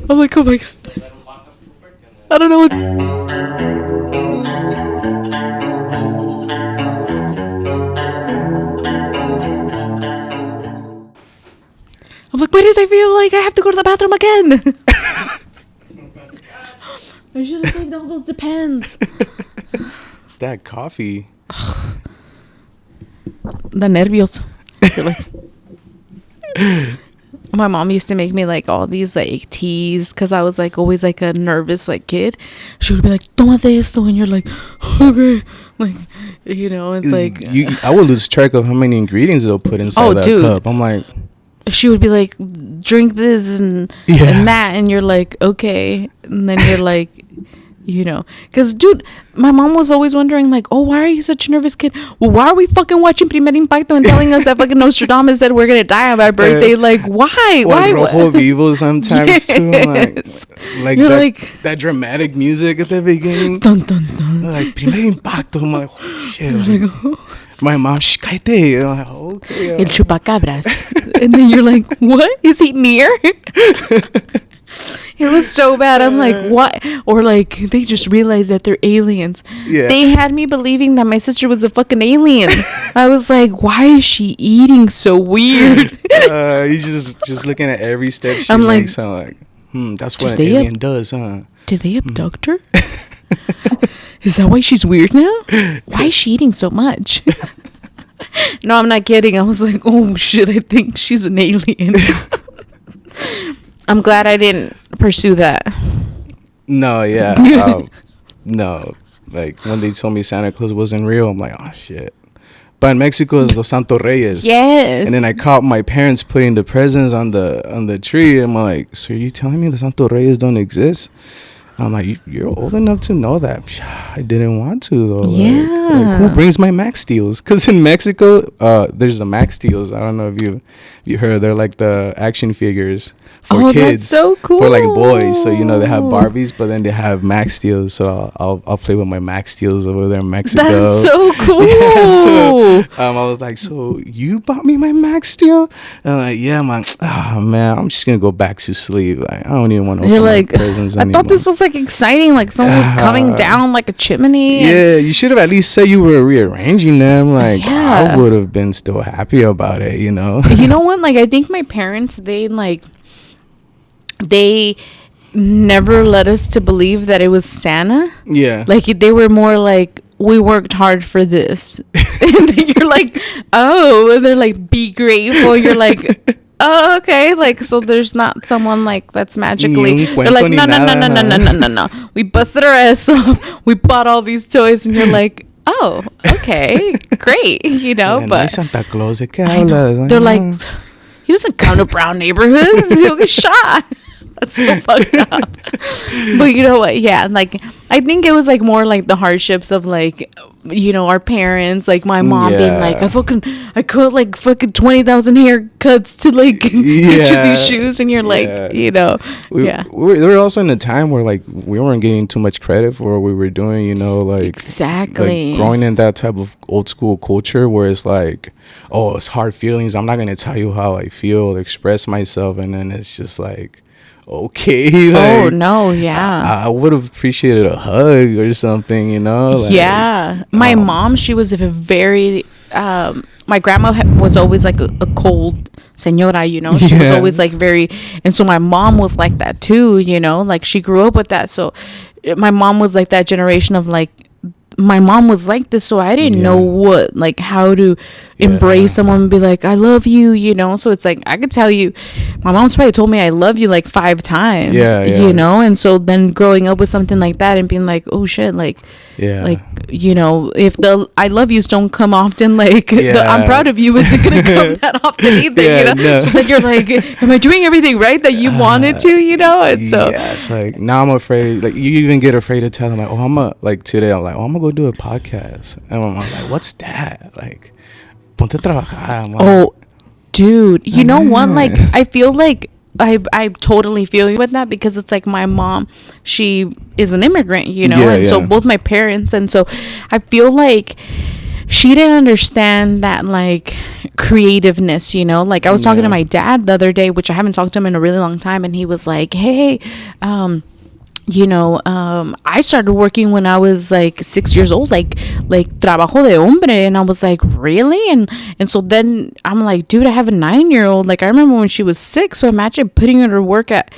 I'm like, oh my god. I don't know what. I'm like, why does I feel like I have to go to the bathroom again? I should have saved all those Depends. It's that coffee. The nervios. My mom used to make me like all these like teas because I was like always like a nervous like kid. She would be like, "Tómate esto," and you're like, "Okay," like, you know, it's like I would lose track of how many ingredients they'll put inside that cup. I'm like, she would be like, "Drink this and that," and you're like, "Okay," and then you're like. You know, because dude, my mom was always wondering like, oh, why are you such a nervous kid? Well, why are we fucking watching Primer Impacto and telling us that fucking Nostradamus said we're gonna die on our birthday? Like, why? Why? Rojo Vivo sometimes too. Like that dramatic music at the beginning. Dun, dun, dun. Like Primer Impacto. I'm like, oh, shit. Like, my mom, shh, cállate. I'm like, okay. El chupacabras. And then you're like, what? Is he near? It was so bad. I'm like, what? Or like, they just realized that they're aliens. Yeah. They had me believing that my sister was a fucking alien. I was like, why is she eating so weird? He's just looking at every step she makes. I'm like, that's what an alien does, huh? Did they abduct her? Is that why she's weird now? Why is she eating so much? No, I'm not kidding. I was like, oh shit, I think she's an alien. I'm glad I didn't pursue that. No, yeah. No. Like, when they told me Santa Claus wasn't real, I'm like, oh, shit. But in Mexico, it's Los Santos Reyes. Yes. And then I caught my parents putting the presents on the tree. I'm like, so are you telling me the Santos Reyes don't exist? I'm like, you're old enough to know that. I didn't want to, though. Yeah. Like, who brings my Max Steels? Because in Mexico, there's the Max Steels. I don't know if you heard. They're like the action figures for kids. That's so cool. For like boys. So, you know, they have Barbies, but then they have Max Steels. So I'll play with my Max Steels over there in Mexico. That's so cool. Yeah, so I was like, so you bought me my Max Steel? And I'm like, yeah, man. Oh, man, I'm just going to go back to sleep. Like, I don't even want to open my presents anymore. I thought this was like exciting, like someone was coming down like a chimney. Yeah, you should have at least said you were rearranging them. Like, I would have been still happy about it, you know. You know what? Like, I think my parents, they never let us to believe that it was Santa. Yeah, like they were more like, we worked hard for this. And then you're like, oh, and they're like, be grateful. You're like, oh, okay. Like, so there's not someone like that's magically. They're like, no. We busted our ass off. We bought all these toys, and you're like, oh, okay, great. You know, but Santa Claus, they're like, he doesn't come to brown neighborhoods. He'll get shot. That's so fucked up. But you know what? Yeah, like I think it was like more like the hardships of like, you know, our parents, like my mom being like, I cut like fucking 20,000 haircuts to like get you these shoes, and you're like, you know, we were also in a time where like we weren't getting too much credit for what we were doing, you know, like exactly like growing in that type of old school culture where it's like, oh, it's hard feelings. I'm not gonna tell you how I feel, express myself, and then it's just like, okay, like, I would have appreciated a hug or something, you know. Like, my mom, she was a very my grandma was always like a cold señora, you know. She was always like very, and so my mom was like that too, you know, like she grew up with that. So my mom was like that generation of like, my mom was like this, so I didn't know what, like, how to embrace someone and be like, I love you, you know. So it's like, I could tell you, my mom's probably told me I love you like 5 times, you know. And so then growing up with something like that and being like, oh shit, like, like, you know, if the I love yous don't come often, like the I'm proud of you isn't gonna come that often either, you know. No. So then you're like, am I doing everything right that you wanted to, you know? And so it's like, now I'm afraid, like, you even get afraid to tell them like, oh, today I'm like, oh, I'm gonna go do a podcast, and I'm like, what's that? Like, ponte a trabajar. Like, oh, dude, you know what? Like, I feel like I totally feel you with that, because it's like my mom, she is an immigrant, you know, and so both my parents, and so I feel like she didn't understand that like creativeness, you know. Like I was talking to my dad the other day, which I haven't talked to him in a really long time, and he was like, hey, I started working when I was like 6 years old, like trabajo de hombre. And I was like, really? And so then I'm like, dude, I have a 9-year-old. Like I remember when she was 6. So imagine putting her to work at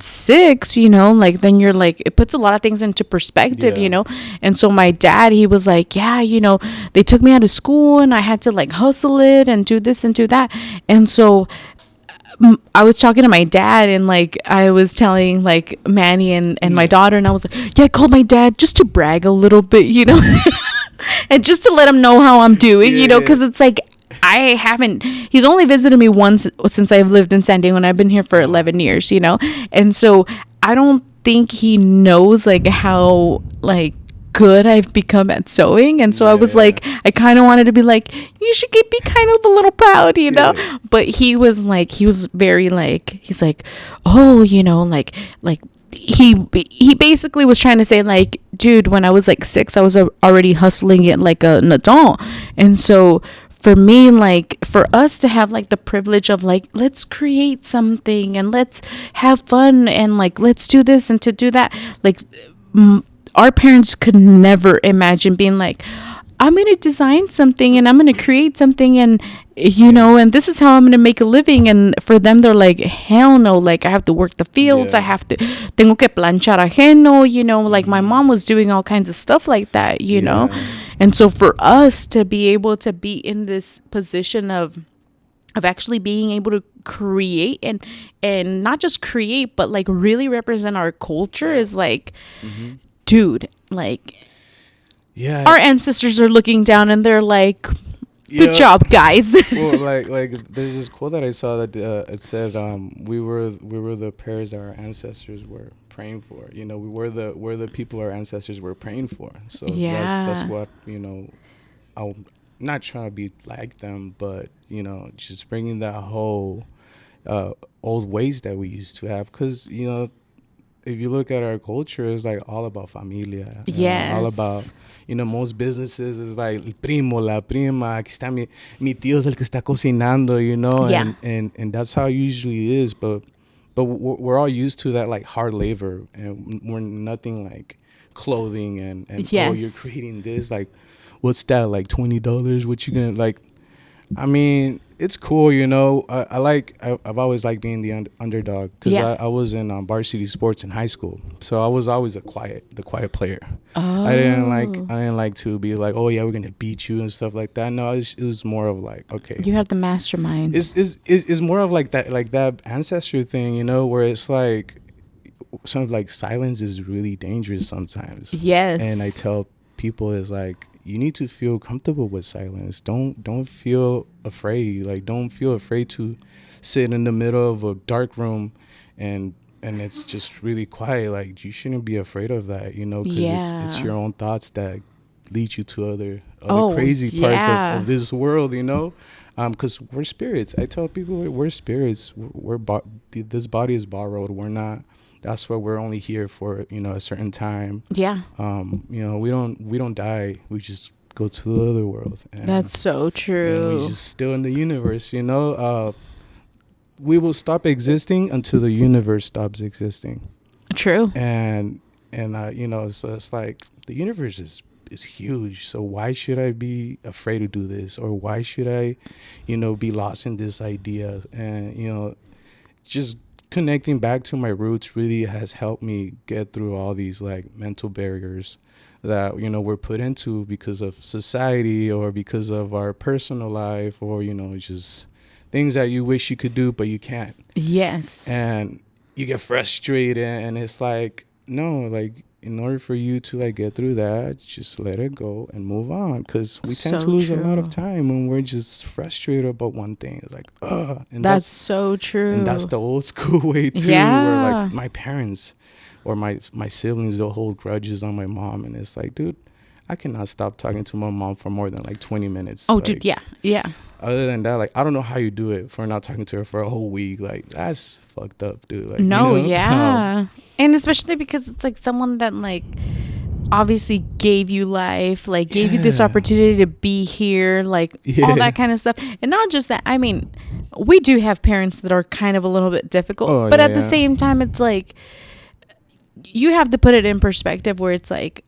6, you know, like then you're like, it puts a lot of things into perspective, you know. And so my dad, he was like, yeah, you know, they took me out of school and I had to like hustle it and do this and do that. And so I was talking to my dad, and like I was telling like Manny and my daughter, and I was like, yeah, I called my dad just to brag a little bit, you know. And just to let him know how I'm doing, you know, because it's like he's only visited me once since I've lived in San Diego, and I've been here for 11 years, you know. And so I don't think he knows like how like good I've become at sewing. And so I was like, I kind of wanted to be like, you should be kind of a little proud, you know. But he was very like, he's like, oh, you know, like he basically was trying to say like, dude, when I was like 6, I was already hustling it like an adult. And so for me, like for us to have like the privilege of like, let's create something and let's have fun and like let's do this and to do that, like our parents could never imagine being like, I'm going to design something and I'm going to create something and, you know, and this is how I'm going to make a living. And for them, they're like, hell no, like I have to work the fields. I have to, tengo que planchar ajeno, you know, like my mom was doing all kinds of stuff like that, you know. And so for us to be able to be in this position of actually being able to create and not just create, but like really represent our culture is like, dude, like, our ancestors are looking down and they're like, good job, guys. Well, like there's this quote that I saw that it said we were the prayers that our ancestors were praying for, you know. we're the people our ancestors were praying for. So that's what, you know, I'm not trying to be like them, but you know, just bringing that whole old ways that we used to have, because you know, if you look at our culture, it's like all about familia. All about, you know, most businesses is like el primo, la prima, aquí está mi tío es el que está cocinando, you know. And that's how it usually is, but we're all used to that like hard labor, and we're nothing like clothing and oh, you're creating this, like what's that, like $20, what you gonna, like, I mean, it's cool, you know. I've always liked being the underdog, because I was in varsity sports in high school, so I was always the quiet player. I didn't like to be like, oh yeah, we're gonna beat you and stuff like that. No, it was more of like, okay, you have the mastermind. It's more of like that ancestry thing, you know, where it's like some like silence is really dangerous sometimes. And I tell people is like, you need to feel comfortable with silence. Don't feel afraid. Like, don't feel afraid to sit in the middle of a dark room and it's just really quiet. Like, you shouldn't be afraid of that, you know, because it's your own thoughts that lead you to other crazy parts of this world, you know. Because we're spirits. I tell people we're spirits. This body is borrowed. We're not. That's why we're only here for, you know, a certain time. You know, we don't die. We just go to the other world. And, that's so true. And we just still in the universe, you know. We will stop existing until the universe stops existing. True. And you know, so it's like the universe is huge. So why should I be afraid to do this, or why should I, you know, be lost in this idea? And you know, just connecting back to my roots really has helped me get through all these like mental barriers that, you know, we're put into because of society or because of our personal life, or, you know, just things that you wish you could do but you can't. And you get frustrated, and it's like, no, like, in order for you to like get through that, just let it go and move on, because we tend to lose a lot of time when we're just frustrated about one thing. It's like, and that's so true. And that's the old school way too, where like my parents or my siblings, they'll hold grudges on my mom, and it's like, dude, I cannot stop talking to my mom for more than like 20 minutes. Oh, like, dude, yeah. Other than that, like, I don't know how you do it for not talking to her for a whole week. Like, that's fucked up, dude. Like, no, you know? And especially because it's like someone that like obviously gave you life, like gave you this opportunity to be here, like all that kind of stuff. And not just that, I mean, we do have parents that are kind of a little bit difficult, but at the same time, it's like you have to put it in perspective where it's like,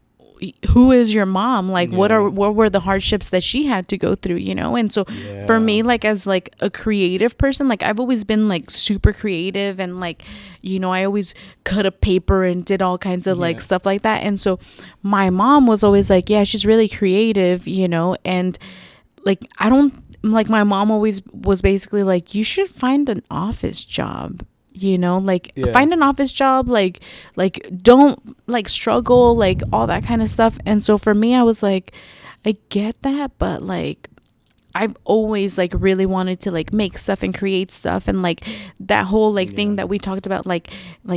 who is your mom? Like what were the hardships that she had to go through, you know? And so for me, like as like a creative person, like I've always been like super creative, and like, you know, I always cut a paper and did all kinds of like stuff like that. And so my mom was always like, yeah, she's really creative, you know? And like I don't, like my mom always was basically like, you should find an office job, you know, like find an office job, like don't like struggle, like all that kind of stuff. And so for me, I was like, I get that, but like I've always like really wanted to like make stuff and create stuff, and like that whole like thing that we talked about, like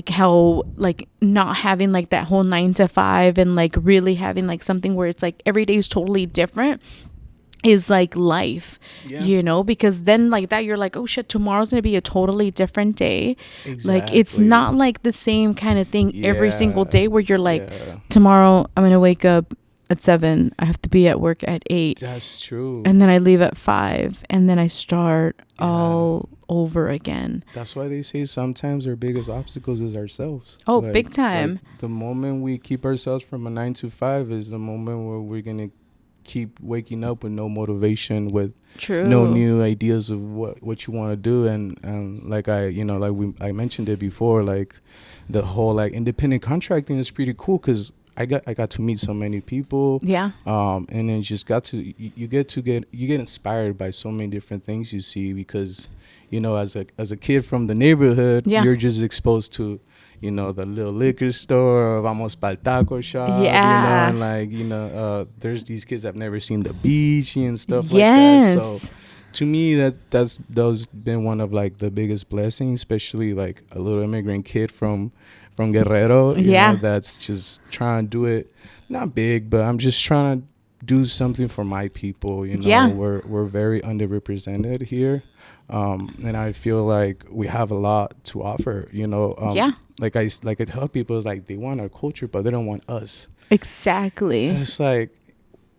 how like not having like that whole 9 to 5, and like really having like something where it's like every day is totally different is like life, you know, because then like that you're like, oh shit, tomorrow's gonna be a totally different day. Like it's not like the same kind of thing every single day where you're like, tomorrow I'm gonna wake up at 7, I have to be at work at 8. That's true. And then I leave at 5, and then I start all over again. That's why they say sometimes our biggest obstacles is ourselves. Oh, like, big time. Like the moment we keep ourselves from a 9 to 5 is the moment where we're gonna keep waking up with no motivation, with no new ideas of what you want to do. And like I mentioned it before, like the whole like independent contracting is pretty cool because I got to meet so many people, and then just you get inspired by so many different things you see, because you know, as a kid from the neighborhood, you're just exposed to, you know, the little liquor store, vamos pa'l taco shop, you know, and like, you know, there's these kids that have never seen the beach and stuff like that. So to me, that's been one of like the biggest blessings, especially like a little immigrant kid from Guerrero, you know, that's just trying to do it, not big, but I'm just trying to do something for my people, you know. We're very underrepresented here, and I feel like we have a lot to offer, you know. Like I tell people, it's like they want our culture, but they don't want us. Exactly. And it's like,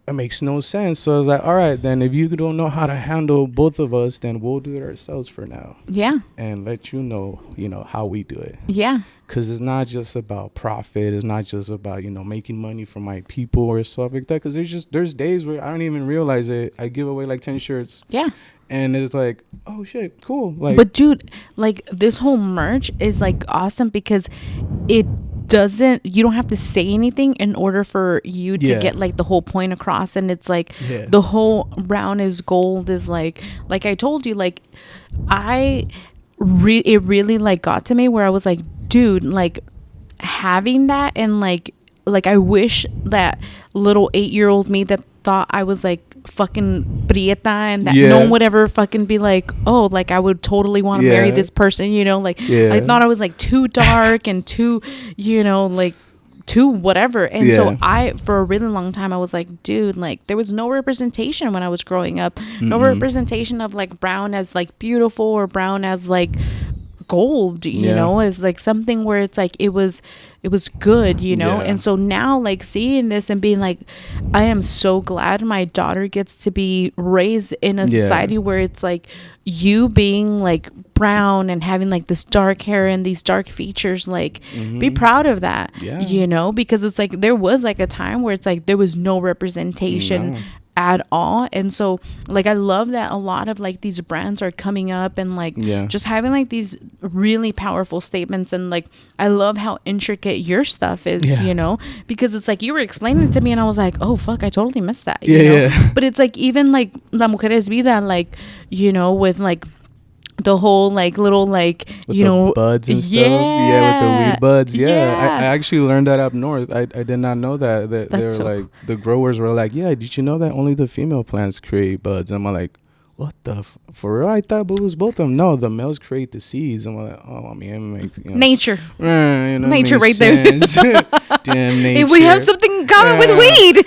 it makes no sense. So I was like, all right, then if you don't know how to handle both of us, then we'll do it ourselves for now. Yeah. And let you know how we do it. Yeah. Because it's not just about profit. It's not just about, you know, making money for my people or stuff like that. Because there's days where I don't even realize it. I give away like 10 shirts. Yeah. And it's like, oh shit, cool. Like, but dude, like this whole merch is like awesome because you don't have to say anything in order for you to get like the whole point across. And it's like the whole brown is gold is like I told you, like it really like got to me where I was like, dude, like having that, and like I wish that little 8-year-old me that thought I was like fucking prieta, and that no one would ever fucking be like, oh, like I would totally want to marry this person, you know, like I thought I was like too dark and too, you know, like too whatever. And so for a really long time I was like, dude, like there was no representation when I was growing up. No representation of like brown as like beautiful, or brown as like gold, you know, is like something where it's like it was good, you know. And so now like seeing this and being like, I am so glad my daughter gets to be raised in a society where it's like you being like brown and having like this dark hair and these dark features, like be proud of that, you know, because it's like there was like a time where it's like there was no representation at all. And so like I love that a lot of like these brands are coming up and like just having like these really powerful statements. And like I love how intricate your stuff is, you know, because it's like you were explaining it to me and I was like, oh fuck, I totally missed that, you know? But it's like even like La Mujeres Vida, like, you know, with like the whole like little like with you know buds and stuff, with the weed buds. I actually learned that up north. I did not know that they're so like the growers were like, did you know that only the female plants create buds? And I'm like, what the for real? I thought it was both of them. No, the males create the seeds. I'm like, oh, I mean, it makes, you know, nature, you know, nature right sense. There. Damn nature. We have something in common with weed.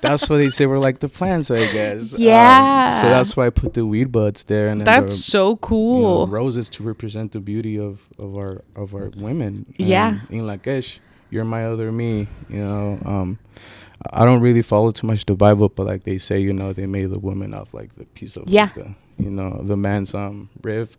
That's why they say we're like the plants, I guess. So that's why I put the weed buds there, and that's so cool. You know, roses to represent the beauty of our women. In Lakesh, you're my other me. I don't really follow too much the Bible, but like they say, they made the woman off like the piece of like the man's rib.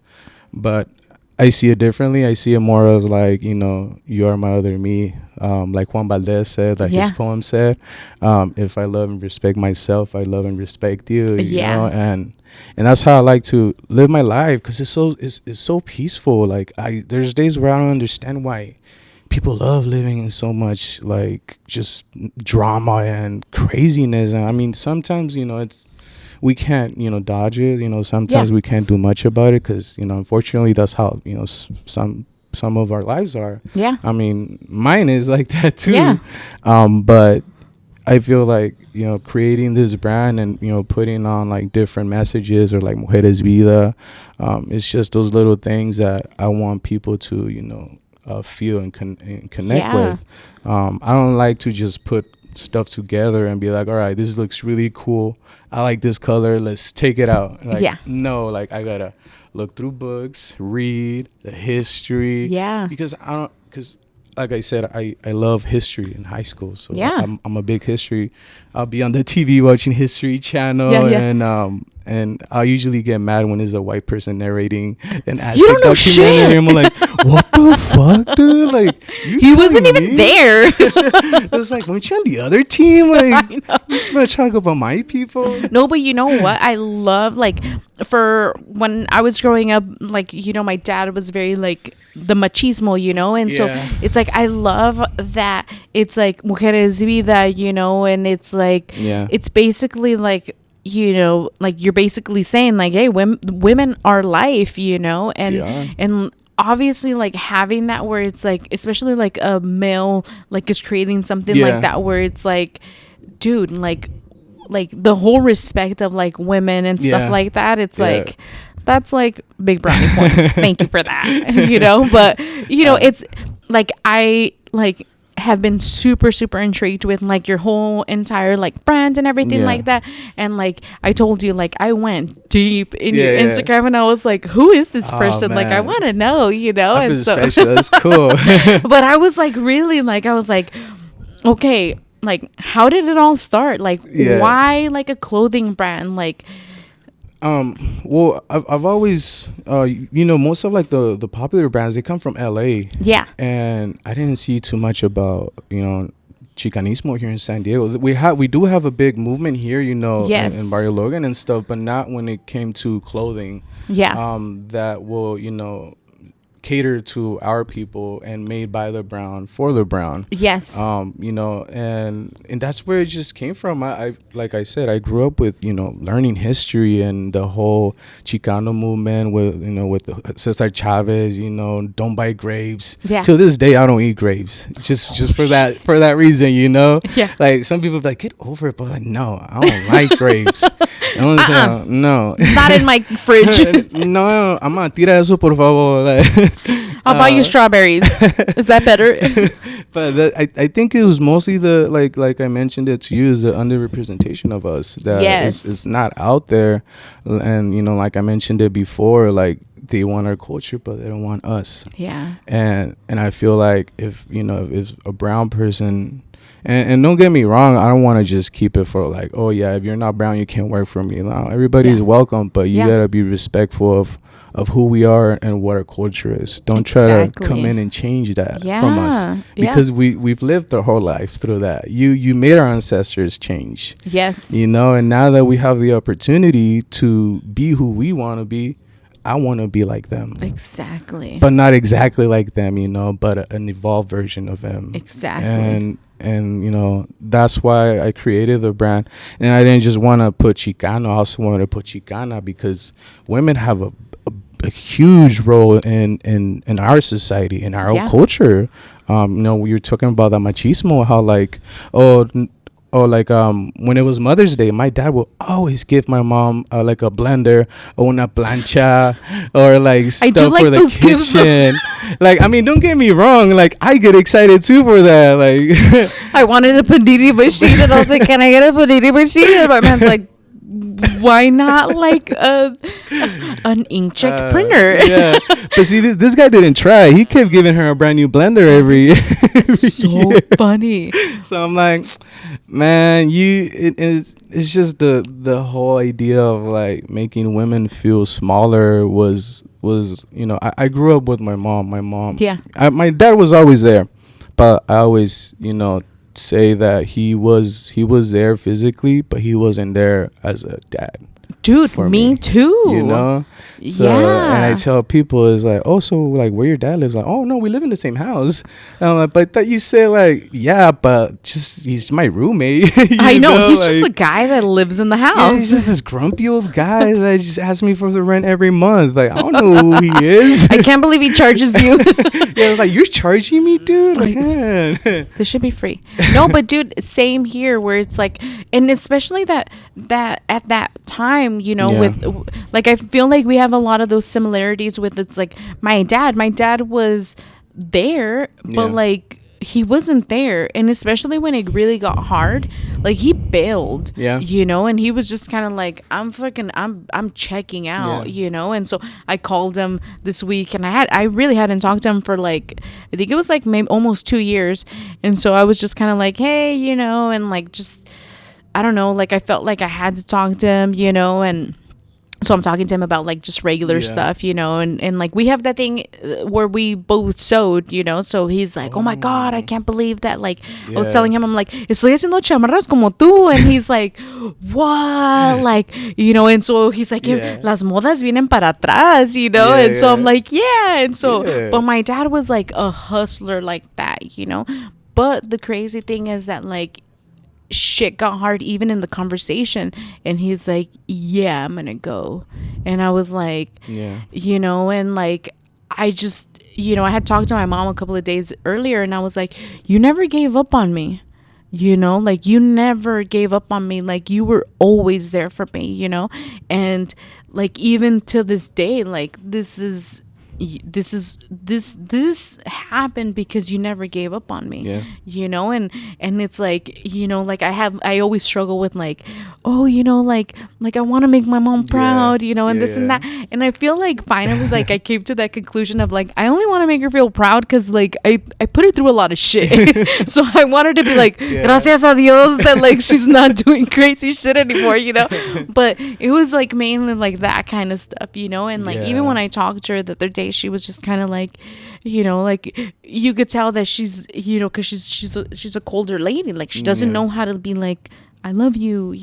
But I see it differently. I see it more as like, you are my other me. Like Juan Valdez said, like his poem said, if I love and respect myself, I love and respect you. You know, and that's how I like to live my life, because it's so peaceful. Like there's days where I don't understand why people love living in so much like just drama and craziness. And I mean, sometimes we can't dodge it. Sometimes we can't do much about it, because unfortunately that's how some of our lives are. I mean, mine is like that too. But I feel like creating this brand and putting on like different messages, or like Mujeres Vida, it's just those little things that I want people to feel and connect with. I don't like to just put stuff together and be like, all right, this looks really cool, I like this color, let's take it out. Like, no, like I gotta look through books, read the history, because like I said, I love history in high school, so I'm a big history. I'll be on the TV watching History Channel, and I'll usually get mad when there's a white person narrating an Aztec documentary. I'm like, what the fuck, dude? Like, he wasn't even there. It's like, weren't you on the other team? Like, you want to talk about my people? No, but you know what? I love, like, for when I was growing up, like, my dad was very like the machismo, and so it's like I love that it's like Mujeres Vida, and it's like it's basically like like you're basically saying like, hey, women are life, and obviously like having that where it's like, especially like a male like is creating something like that where it's like, dude, like the whole respect of like women and stuff like that, it's like that's like big brownie points. Thank you for that. But it's like I like have been super intrigued with like your whole entire like brand and everything like that. And like I told you, like I went deep in your Instagram and I was like, who is this person? Like I want to know, and so that's cool. But I was like, really, like I was like, okay, like how did it all start? Like why like a clothing brand? Like well, I've always most of like the popular brands, they come from LA, and I didn't see too much about Chicanismo here in San Diego. We do have a big movement here, in Barrio Logan and stuff, but not when it came to clothing that will cater to our people and made by the brown for the brown. And that's where it just came from. I like I said, I grew up with learning history and the whole Chicano movement with with Cesar Chavez, don't buy grapes. To this day I don't eat grapes, just for that reason. Like some people be like, get over it, but like, no, I don't like grapes. No, not in my fridge. No, I'm gonna tira eso por favor. Like, I'll buy you strawberries. Is that better? But I think it was mostly the like I mentioned it to you, is the underrepresentation of us that is not out there. And like I mentioned it before, like they want our culture but they don't want us. And I feel like if if a brown person, and don't get me wrong, I don't want to just keep it for like, oh yeah, if you're not brown you can't work for me. No, everybody's welcome, but you gotta be respectful of who we are and what our culture is. Don't try to come in and change that from us, because we've lived our whole life through that. You made our ancestors change. And now that we have the opportunity to be who we want to be, I want to be like them. But not exactly like them, but an evolved version of them. And that's why I created the brand. And I didn't just want to put Chicano, I also wanted to put Chicana, because women have a huge role in our society, in our culture. We were talking about that machismo, how like when it was Mother's Day, my dad would always give my mom like a blender or una plancha or like stuff for the kitchen. Like, I mean, don't get me wrong, like I get excited too for that. Like I wanted a panini machine and I was like, can I get a panini machine? And my man's like, why not like an inkjet printer? Yeah, but see, this guy didn't try. He kept giving her a brand new blender every so year. funny. So I'm like, man, it's just the whole idea of like making women feel smaller was I grew up with my mom. Yeah. My dad was always there, but I always say that he was there physically, but he wasn't there as a dad. Dude, me too. So, and I tell people, it's like, oh, so like where your dad lives? Like, oh no, we live in the same house. And I'm like, but that you say like, yeah, but just he's my roommate. I know he's just the guy that lives in the house. Yeah, he's just this grumpy old guy that just asks me for the rent every month. Like, I don't know who he is. I can't believe he charges you. Yeah, it's like, you're charging me, dude. Like, man. This should be free. No, but dude, same here. Where it's like, and especially that at that time, with like, I feel like we have a lot of those similarities with, it's like my dad was there, but like he wasn't there, and especially when it really got hard, like he bailed, and he was just kind of like, I'm checking out, and so I called him this week, and I really hadn't talked to him for like, I think it was like maybe almost 2 years, and so I was just kind of like, hey, and like, just, I don't know, like I felt like I had to talk to him, and so I'm talking to him about like just regular stuff, and like we have that thing where we both sewed, so he's like, oh my God, I can't believe that. Like I was telling him, I'm like, estoy haciendo chamarras como tú, and he's like, what? Like, and so he's like, las modas vienen para atrás, and so I'm like, and so, but my dad was like a hustler like that, but the crazy thing is that like, shit got hard even in the conversation, and he's like, yeah, I'm gonna go. And I was like, and like, I just, I had talked to my mom a couple of days earlier, and I was like, you never gave up on me, like you never gave up on me, like you were always there for me, and like even to this day, like this happened because you never gave up on me, and it's like, like I always struggle with like, oh, like I want to make my mom proud, and this and that, and I feel like finally like I came to that conclusion of like, I only want to make her feel proud because like I put her through a lot of shit. So I wanted to be like, gracias a Dios that like she's not doing crazy shit anymore, but it was like mainly like that kind of stuff, and like even when I talked to her the other day, she was just kind of like, like you could tell that she's, because she's a colder lady, like she doesn't know how to be like, I love you,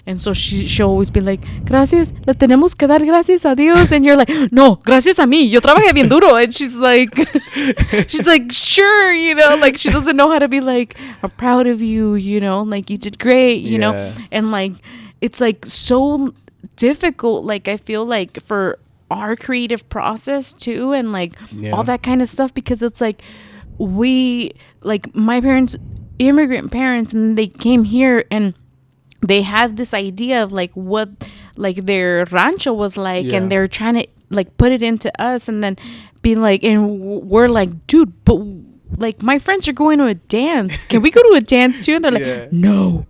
and so she'll always be like, gracias, le tenemos que dar gracias a Dios, and you're like, no, gracias a mí, yo trabajé bien duro, and she's like sure, like she doesn't know how to be like, I'm proud of you, like you did great, and like it's like so difficult, like I feel like for our creative process too, and like all that kind of stuff, because it's like we, like my parents, immigrant parents, and they came here and they had this idea of like what like their rancho was like, and they're trying to like put it into us, and then be like, and we're like, dude, but like my friends are going to a dance, can we go to a dance too? And they're like, no,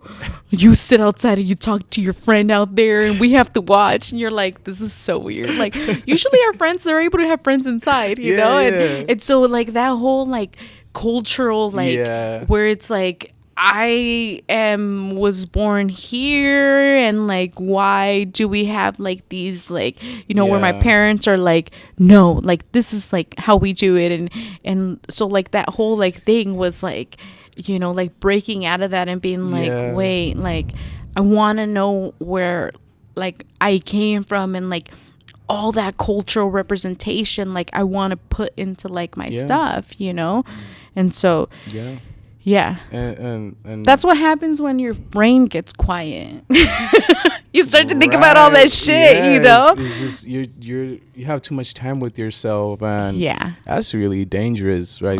you sit outside and you talk to your friend out there and we have to watch. And you're like, this is so weird. Like usually our friends, they're able to have friends inside, know, and so like that whole like cultural like where it's like, I was born here, and like why do we have like these like, where my parents are like, no, like this is like how we do it, and so like that whole like thing was like, like breaking out of that and being like, wait, like I want to know where like I came from, and like all that cultural representation like I want to put into like my stuff, and so yeah. And that's what happens when your brain gets quiet. You start to think about all that shit, It's just you have too much time with yourself, and that's really dangerous there.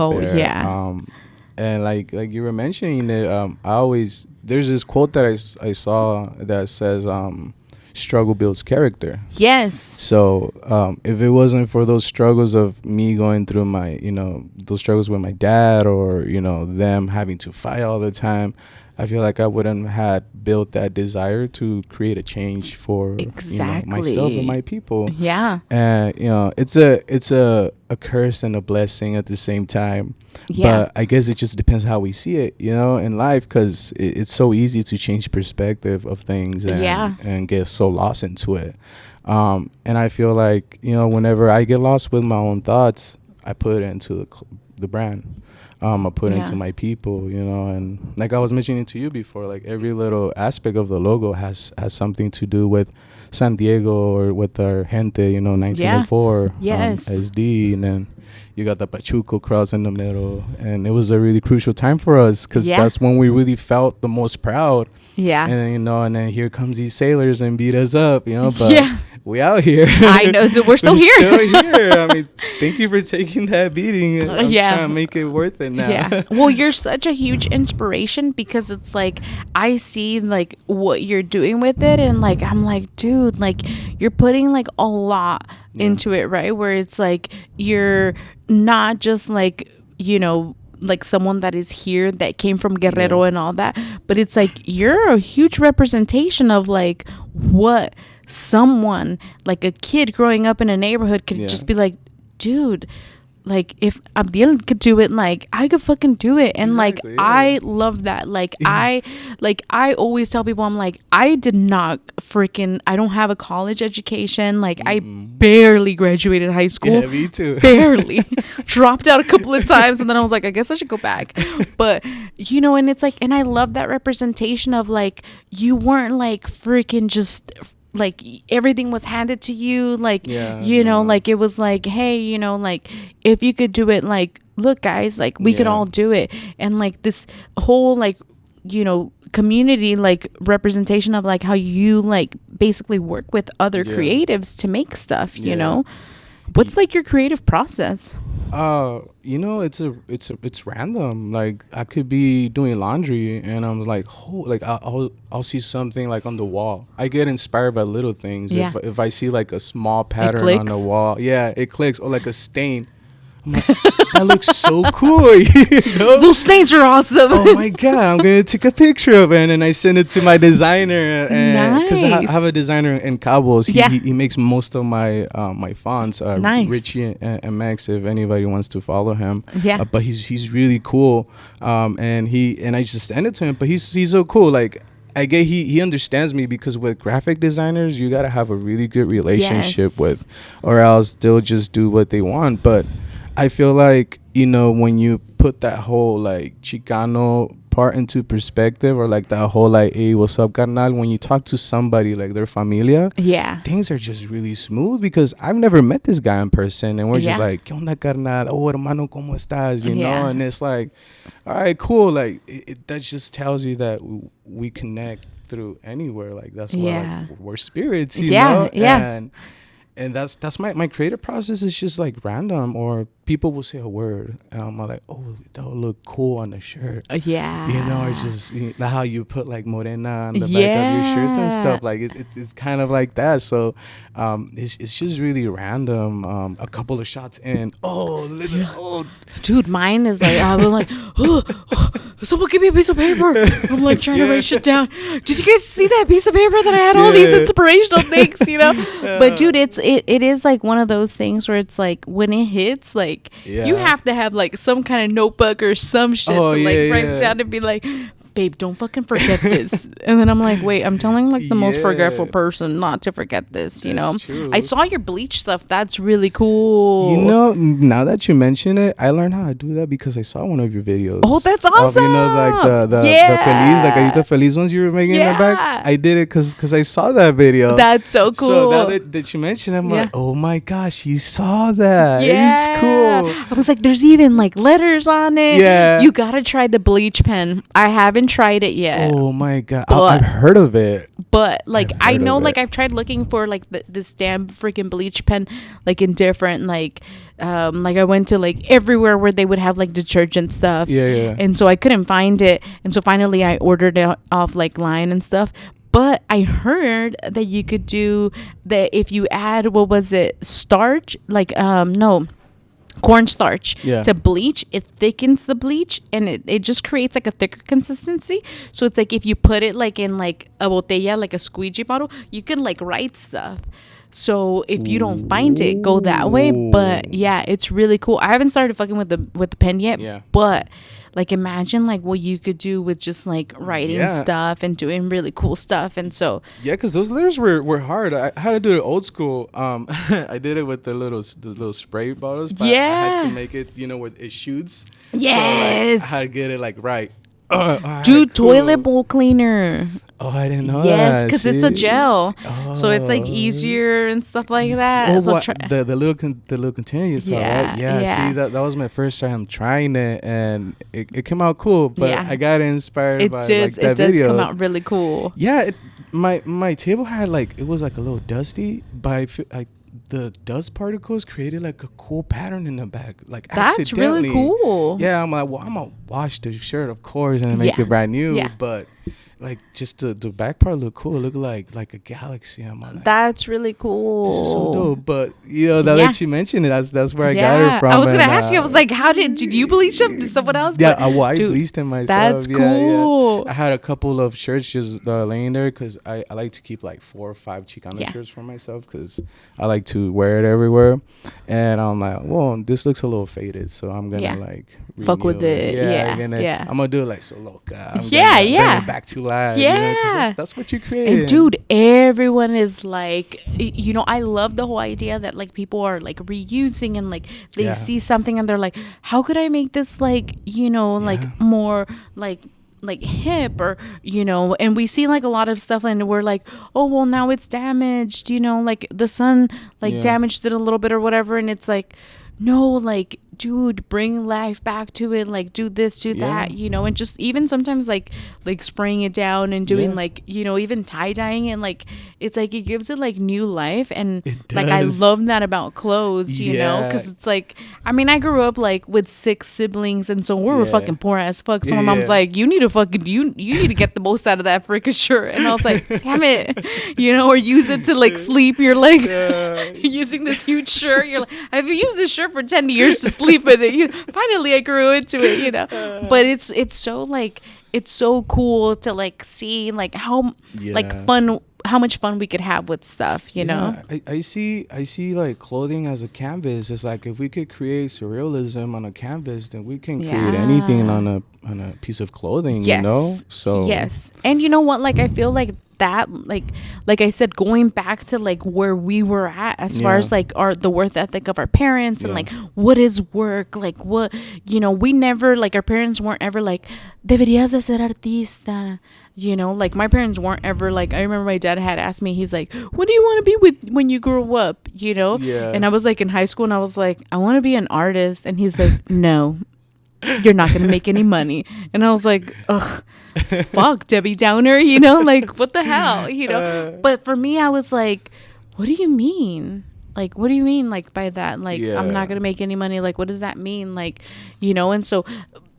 And like you were mentioning it, there's this quote that I saw that says struggle builds character. Yes. So if it wasn't for those struggles of me going through my those struggles with my dad, or them having to fight all the time, I feel like I wouldn't had built that desire to create a change for myself and my people. Yeah. And it's a curse and a blessing at the same time. Yeah. But I guess it just depends how we see it, in life, because it's so easy to change perspective of things and get so lost into it. And I feel like, whenever I get lost with my own thoughts, I put it into the brand. I put into my people, and like I was mentioning to you before, like every little aspect of the logo has something to do with San Diego or with our gente, 1904, SD, and then you got the Pachuco cross in the middle, and it was a really crucial time for us because that's when we really felt the most proud. Yeah. And and then here comes these sailors and beat us up, but we out here. I know, so we're still here. I mean, thank you for taking that beating. I'm trying to make it worth it now. Yeah. Well, you're such a huge inspiration because it's like I see like what you're doing with it, and like I'm like, dude, like you're putting like a lot into it, right? Where it's like you're not just like, like someone that is here that came from Guerrero and all that, but it's like you're a huge representation of like what someone, like a kid growing up in a neighborhood could just be like, dude, like if Abdiel could do it, like I could fucking do it. And I love that. Like I always tell people, I'm like, I don't have a college education. Like I barely graduated high school. Yeah, me too. Barely. Dropped out a couple of times, and then I was like, I guess I should go back. But and it's like, and I love that representation of like you weren't like freaking just like everything was handed to you, like like it was like, hey, like if you could do it, like look guys, like we could all do it. And like this whole like community like representation of like how you like basically work with other creatives to make stuff. What's like your creative process? It's random. Like I could be doing laundry and I'm like, I'll see something like on the wall. I get inspired by little things. If I see like a small pattern on the wall, it clicks, or like a stain. I'm like, that looks so cool. Those stains are awesome. Oh my god, I'm gonna take a picture of it and then I send it to my designer. Because I have a designer in Cabos. He makes most of my my fonts. Richie and Max, if anybody wants to follow him. But he's really cool. And I just send it to him. But he's so cool. Like I get he understands me, because with graphic designers you gotta have a really good relationship with, or else they'll just do what they want. But I feel like, when you put that whole like Chicano part into perspective, or like that whole like, hey, what's up, carnal, when you talk to somebody like their familia, things are just really smooth, because I've never met this guy in person, and we're just like, ¿Qué onda, carnal? Oh, hermano, ¿cómo estás? And it's like, all right, cool. Like that just tells you that we connect through anywhere. Like that's why like, we're spirits, you know? And that's my creative process is just like random, or people will say a word and I'm like, oh, that would look cool on the shirt. Or just how you put like morena on the back of your shirts and stuff. Like it's kind of like that. So it's just really random. A couple of shots in, dude, mine is like, I was like, someone give me a piece of paper. I'm like trying to write shit down. Did you guys see that piece of paper that I had all these inspirational things, But dude, it is like one of those things where it's like when it hits, like you have to have like some kind of notebook or some shit to like write down and be like, babe, don't fucking forget this. And then I'm like, wait, I'm telling like the most forgetful person not to forget this, True. I saw your bleach stuff. That's really cool. Now that you mention it, I learned how to do that because I saw one of your videos. Oh, that's awesome. Like the Feliz, like Arita Feliz ones you were making in the back. I did it because I saw that video. That's so cool. So now that you mentioned it, I'm like, oh my gosh, you saw that. Yeah. It's cool. I was like, there's even like letters on it. Yeah. You gotta try the bleach pen. I haven't tried it yet. Oh my god, I've heard of it, but like I know, like I've tried looking for like this damn freaking bleach pen, like in different like I went to like everywhere where they would have like detergent stuff, and so I couldn't find it, and so finally I ordered it off like line and stuff. But I heard that you could do that if you add, what was it, starch, like no, cornstarch to bleach. It thickens the bleach, and it just creates like a thicker consistency. So it's like if you put it like in like a botella, like a squeegee bottle, you can like write stuff. So if you don't find it, go that way. But yeah, it's really cool. I haven't started fucking with the pen yet, but like imagine like what you could do with just like writing stuff and doing really cool stuff. And so because those letters were hard. I had to do it old school. I did it with the little spray bottles, but I had to make it, where it shoots. Yes. So, I had to get it like right. Dude, toilet bowl cleaner. Oh, I didn't know that. Yes, because it's a gel, so it's like easier and stuff like that. Oh, so the little container you saw, right? Yeah. See, that was my first time trying it, and it came out cool. But I got inspired by that video. It does come out really cool. Yeah, my table had it was like a little dusty, but the dust particles created like a cool pattern in the back, like that's accidentally. Really cool. Yeah, I'm like, well, I'm gonna wash the shirt, of course, and make it brand new. But like just the back part looked cool. It looked like a galaxy. I'm like, that's really cool. This is so dope. But now that you mentioned it, that's where I got it from. I was gonna ask you. I was like, how did you bleach them? Did someone else? Yeah, I bleached them myself. That's cool. I had a couple of shirts just laying there because I like to keep like 4 or 5 Chicano shirts for myself because I like to wear it everywhere. And I'm like, well, this looks a little faded, so I'm gonna fuck with it. I'm gonna do it like so Loka. Bring it back to life. That's what you create. And dude, everyone is like, I love the whole idea that like people are like reusing and like they see something and they're like, how could I make this like like more like hip, or and we see like a lot of stuff and we're like, oh well, now it's damaged, like the sun damaged it a little bit or whatever, and it's like, no, like, dude, bring life back to it, like do this, do that, and just even sometimes like spraying it down and doing like even tie-dyeing it, like it's like it gives it like new life. And like I love that about clothes, because it's like, I mean, I grew up like with 6 siblings, and so we were fucking poor as fuck. So my mom's like, you need to fucking you need to get the most out of that freaking shirt. And I was like, damn it, or use it to like sleep. You're like you're using this huge shirt, you're like, I've used this shirt for 10 years to sleep with it. Finally I grew into it, but it's so like, it's so cool to like see like how how much fun we could have with stuff, I see like clothing as a canvas. It's like if we could create surrealism on a canvas, then we can create anything on a piece of clothing. So yes. And you know what, like I feel like that, like I said, going back to like where we were at as far as like the work ethic of our parents and like what is work, like what we never, like our parents weren't ever like deberías de ser artista, like my parents weren't ever like, I remember my dad had asked me, he's like, what do you want to be with when you grow up, and I was like in high school and I was like, I want to be an artist, and he's like, no, you're not gonna make any money. And I was like, ugh, fuck, Debbie Downer, like what the hell, but for me I was like, what do you mean, like what do you mean like by that, like I'm not gonna make any money, like what does that mean, like and so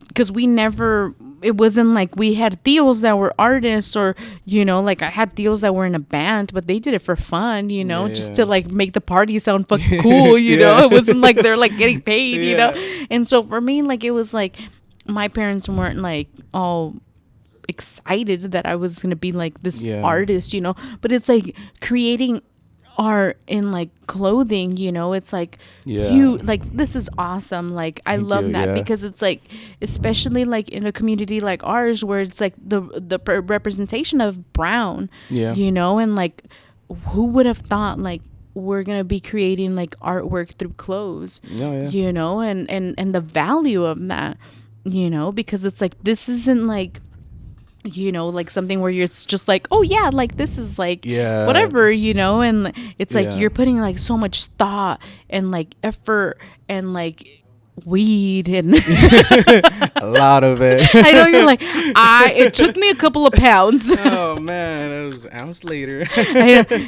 because we never, it wasn't like we had tios that were artists, or like I had tios that were in a band, but they did it for fun, just to like make the party sound fucking cool. It wasn't like they're like getting paid, and so for me, like it was like my parents weren't like all excited that I was gonna be like this artist, but it's like creating art in like clothing, it's like you like, this is awesome, like I love that because it's like, especially like in a community like ours where it's like the representation of brown, and like who would have thought like we're gonna be creating like artwork through clothes, and the value of that, because it's like, this isn't like like something where it's just like, oh yeah, like this is like whatever, and it's like you're putting like so much thought and like effort and like weed and a lot of it. I know, you're like, it took me a couple of pounds. Oh man, it was an ounce later.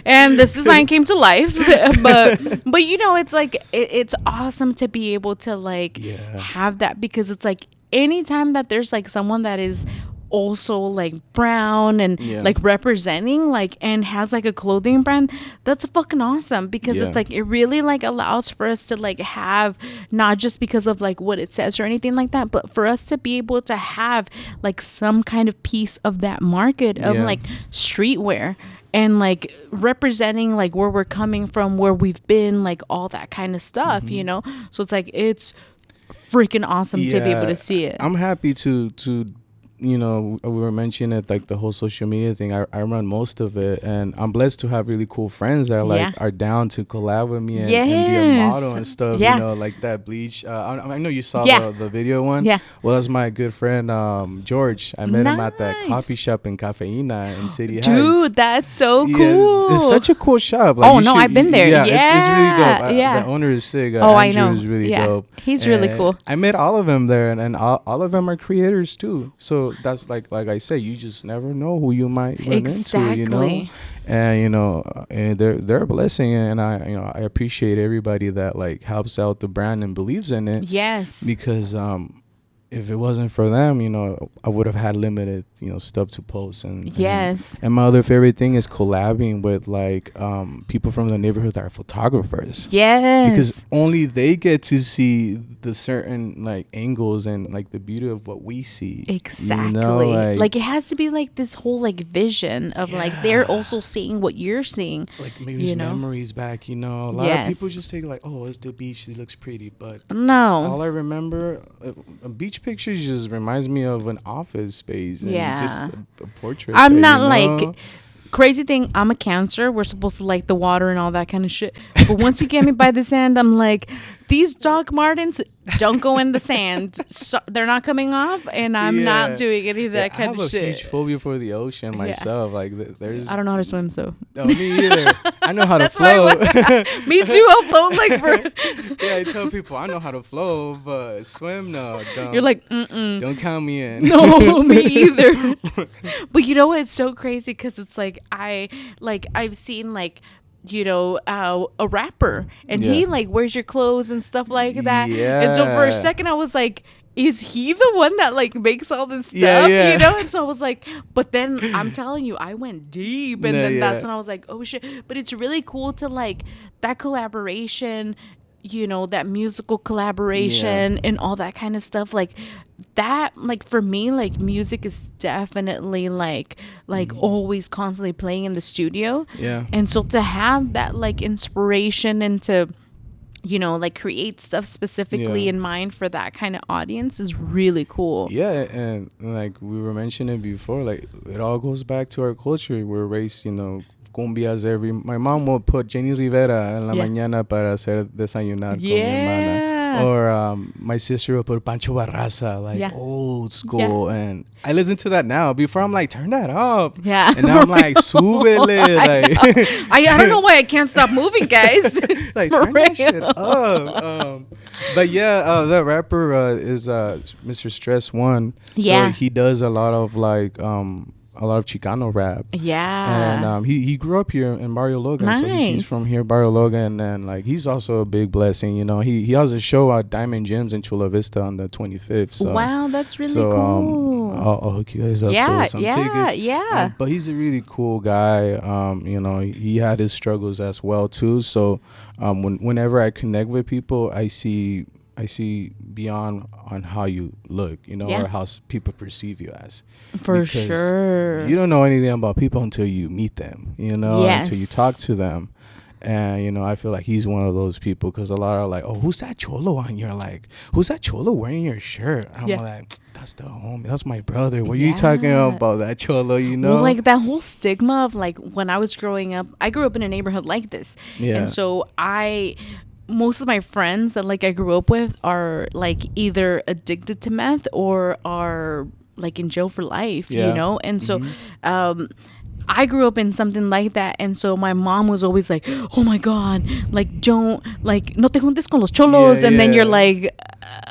And this design came to life, but it's like it's awesome to be able to like have that, because it's like anytime that there's like someone that is also like brown and like representing like and has like a clothing brand, that's fucking awesome, because it's like it really like allows for us to like have, not just because of like what it says or anything like that, but for us to be able to have like some kind of piece of that market of like streetwear and like representing like where we're coming from, where we've been, like all that kind of stuff, you know. So it's like it's freaking awesome to be able to see it. I'm happy to you know, we were mentioning it, like the whole social media thing. I run most of it, and I'm blessed to have really cool friends that like are down to collab with me and be a model and stuff. You know, like that Bleach. I know you saw the video one. Well, that's my good friend George. I met him at that coffee shop in Cafeína in City Heights. Dude, that's so cool. It's such a cool shop. Like, I've been there. It's really dope. The owner is sick. I know. Is really dope. He's really cool. I met all of them there, and all of them are creators too. So that's like I said, you just never know who you might run into, you know. And you know, and they're a blessing, and I appreciate everybody that like helps out the brand and believes in it. Yes, because if it wasn't for them, you know, I would have had limited, you know, stuff to post. And and my other favorite thing is collabing with like people from the neighborhood that are photographers. Yes, because only they get to see the certain like angles and like the beauty of what we see. Exactly. You know? Like it has to be like this whole like vision of like they're also seeing what you're seeing. Like maybe memories back. You know, a lot of people just say like, oh, it's the beach, it looks pretty, but no. All I remember, a beach pictures just reminds me of an office space and just a portrait. I'm not like crazy thing. I'm a Cancer. We're supposed to like the water and all that kind of shit. But once you get me by the sand, I'm like, these Doc Martens don't go in the sand. So they're not coming off, and I'm not doing any of that kind of shit. I have a huge phobia for the ocean myself. Like there's. I don't know how to swim, so. No, me either. I know how to float. Me too. I'll float like for. I tell people I know how to float, but swim, no. Don't. You're like, don't count me in. No, me either. But you know what? It's so crazy because it's like I've seen like, you know, a rapper, and he like wears your clothes and stuff like that. And so for a second I was like, is he the one that like makes all this stuff? You know? And so I was like, but then I'm telling you, I went deep, and then that's when I was like, oh shit. But it's really cool to like that collaboration, you know, that musical collaboration and all that kind of stuff. Like that, like for me, like music is definitely like always constantly playing in the studio. And so to have that like inspiration and to, you know, like create stuff specifically in mind for that kind of audience is really cool. And like we were mentioning before, like it all goes back to our culture. We're raised, you know, cumbias my mom will put Jenny Rivera en la mañana para hacer desayunar con mi hermana. Or my sister will put Pancho Barraza, like old school, and I listen to that now. Before I'm like, turn that off, and now I'm like, súbele, like I don't know why I can't stop moving, guys. Like turn that shit up. But that rapper is Mr. Stress One. So he does a lot of like a lot of Chicano rap. And he grew up here in Barrio Logan. So he's from here, Barrio Logan, and like he's also a big blessing. You know, he has a show at Diamond Gyms in Chula Vista on the 25th. So, wow, that's really cool. I'll hook you guys up. Some tickets. But he's a really cool guy. You know, he had his struggles as well too. So whenever I connect with people, I see beyond on how you look, you know, or how people perceive you as. For sure. You don't know anything about people until you meet them, you know, until you talk to them. And, you know, I feel like he's one of those people, because a lot are like, oh, who's that cholo on your, like, who's that cholo wearing your shirt? I'm like, that's the homie. That's my brother. What are you talking about, that cholo, you know? Well, like that whole stigma of like when I was growing up, I grew up in a neighborhood like this. And so most of my friends that like I grew up with are like either addicted to meth or are like in jail for life, you know? And so I grew up in something like that, and so my mom was always like, oh my god, like don't, like no te juntes con los cholos. And then you're like,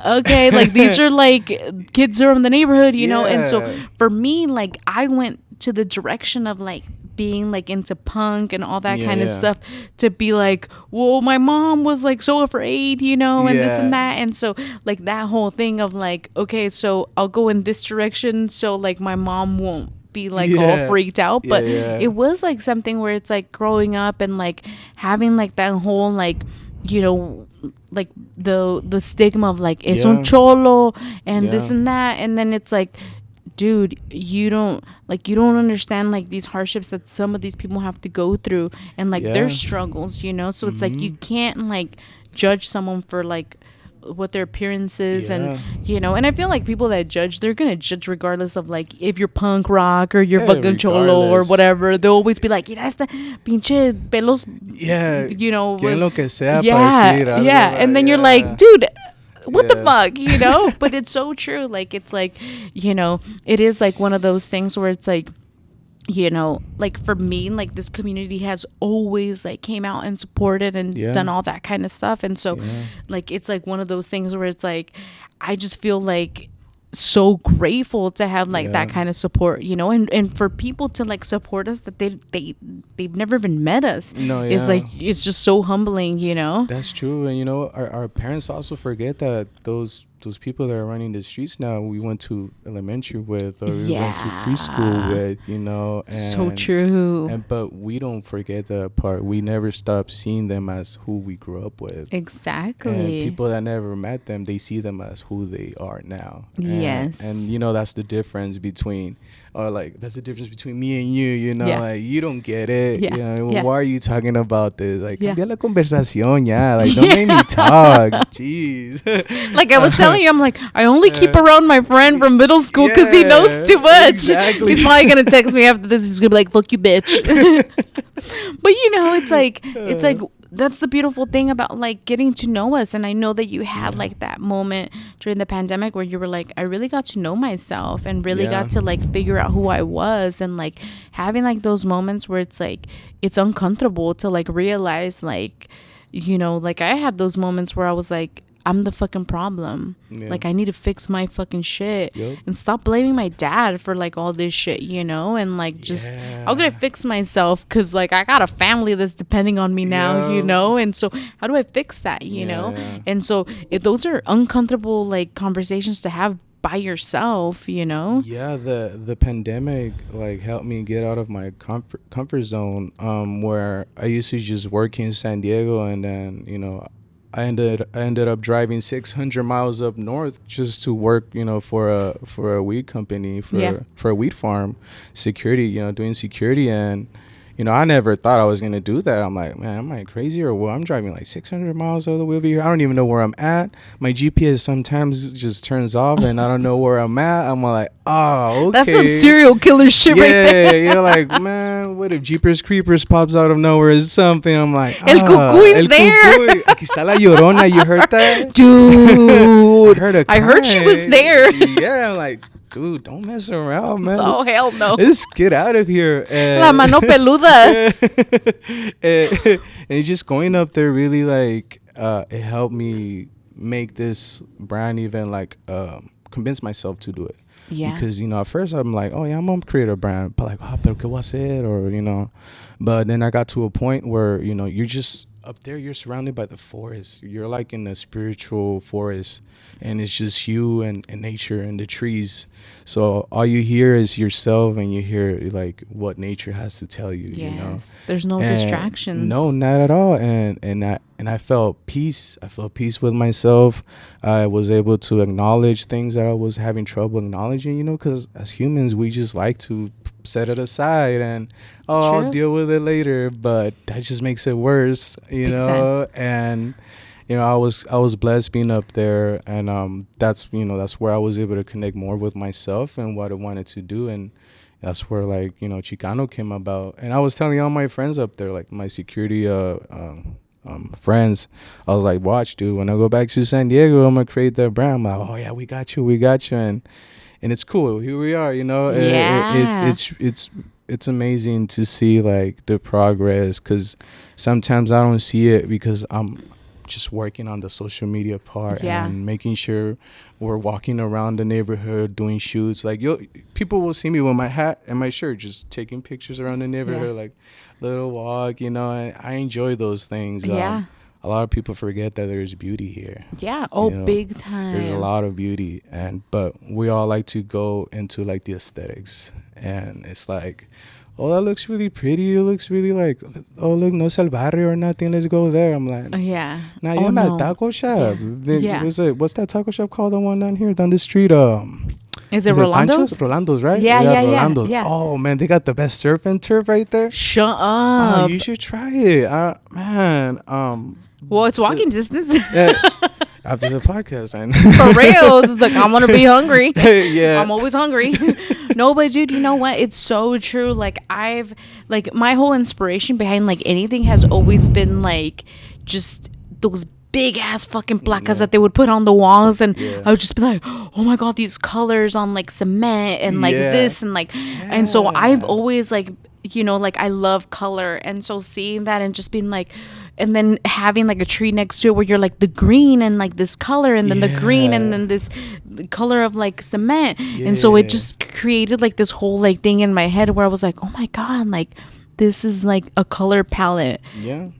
okay, like these are like kids who are in the neighborhood, you know? And so for me, like I went to the direction of like being like into punk and all that kind of stuff to be like, well, my mom was like so afraid, you know, and this and that. And so like that whole thing of like, okay, so I'll go in this direction so like my mom won't be like all freaked out. But it was like something where it's like growing up and like having like that whole like, you know, like the stigma of like es un cholo and this and that, and then it's like, dude, you don't understand like these hardships that some of these people have to go through and like their struggles, you know. So it's like you can't like judge someone for like what their appearance is and you know, and I feel like people that judge, they're gonna judge regardless of like if you're punk rock or you're fucking cholo or whatever. They'll always be like, mira esta pinche pelos, you know, lo que sea and then you're like, dude, what the fuck, you know. But it's so true. Like it's like, you know, it is like one of those things where it's like, you know, like for me, like this community has always like came out and supported and done all that kind of stuff. And so like it's like one of those things where it's like I just feel like so grateful to have like that kind of support, you know, and for people to like support us that they've never even met us. It's like it's just so humbling, you know. That's true. And you know, our parents also forget that those people that are running the streets now, we went to elementary with, or we went to preschool with, you know. And, so true. But we don't forget that part. We never stop seeing them as who we grew up with. Exactly. And people that never met them, they see them as who they are now. And you know, that's the difference between, or like that's the difference between me and you know. Like you don't get it. You know, why are you talking about this? Like cambia la conversación ya. Like don't make me talk. Jeez. Like I was telling you, I'm like, I only keep around my friend from middle school because he knows too much. Exactly. He's probably gonna text me after this. He's gonna be like, fuck you, bitch. But you know, it's like that's the beautiful thing about like getting to know us. And I know that you had like that moment during the pandemic where you were like, I really got to know myself and really got to like figure out who I was, and like having like those moments where it's like it's uncomfortable to like realize like, you know, like I had those moments where I was like, I'm the fucking problem. Like I need to fix my fucking shit and stop blaming my dad for like all this shit, you know. And like just I'm gonna fix myself because like I got a family that's depending on me now, you know. And so how do I fix that, you know? And so if those are uncomfortable like conversations to have by yourself, you know. The pandemic like helped me get out of my comfort zone, where I used to just work in San Diego, and then, you know, I ended up driving 600 miles up north just to work, you know, for a weed company, for a weed farm, security, you know, doing security. And you know, I never thought I was gonna do that. I'm like, man, am I crazy or what? I'm driving like 600 miles all the way over here. I don't even know where I'm at. My GPS sometimes just turns off, and I don't know where I'm at. I'm like, oh, okay. That's some serial killer shit right there. Yeah, you're like, man, what if Jeepers Creepers pops out of nowhere or something? I'm like, El Cucuy is there. Cucuy. Aquí está la Llorona. You heard that? Dude. I heard she was there. Yeah, I'm like, dude, don't mess around, man. Oh, hell no. Let's get out of here. La mano peluda. And just going up there really like it helped me make this brand even like convince myself to do it. Because, you know, at first I'm like, oh yeah, I'm gonna create a brand, but like, pero qué voy a hacer, or you know. But then I got to a point where, you know, you're just up there, you're surrounded by the forest. You're like in a spiritual forest, and it's just you and nature and the trees. So all you hear is yourself, and you hear like what nature has to tell you. You know, there's no distractions. No, not at all. And I felt peace. I felt peace with myself. I was able to acknowledge things that I was having trouble acknowledging. You know, because as humans, we just like to set it aside and I'll deal with it later, but that just makes it worse, you know. And you know, I was blessed being up there, and that's, you know, that's where I was able to connect more with myself and what I wanted to do. And that's where, like, you know, Chicano came about. And I was telling all my friends up there, like my security friends, I was like, watch, dude, when I go back to San Diego, I'm gonna create that brand. I'm like, oh yeah, we got you, and it's cool. Here we are, you know. It's amazing to see like the progress, because sometimes I don't see it because I'm just working on the social media part and making sure we're walking around the neighborhood doing shoots. Like people will see me with my hat and my shirt, just taking pictures around the neighborhood, like little walk, and I enjoy those things. A lot of people forget that there's beauty here. Yeah. Oh, big time. There's a lot of beauty, but we all like to go into like the aesthetics, and it's like, oh, that looks really pretty. It looks really like, oh, look, no es el barrio or nothing. Let's go there. I'm like, yeah. Nah, you're not taco shop. What's that taco shop called? The one down here, down the street. Is it Rolando's? Rolando's, right? Yeah. Rolando's. Yeah. Oh man, they got the best surf and turf right there. Shut up. Oh, you should try it, man. Well, it's walking distance. After the podcast, I know. For real, it's like I'm gonna be hungry. Yeah, I'm always hungry. No, but dude, you know what? It's so true. Like my whole inspiration behind like anything has always been like just those big ass fucking placas that they would put on the walls, and I would just be like, oh my god, these colors on like cement and like this and like, and so I've always like, like I love color, and so seeing that and just being like, and then having like a tree next to it where you're like the green and like this color and then the green and then this color of like cement, and so it just created like this whole like thing in my head where I was like, oh my god, like this is like a color palette,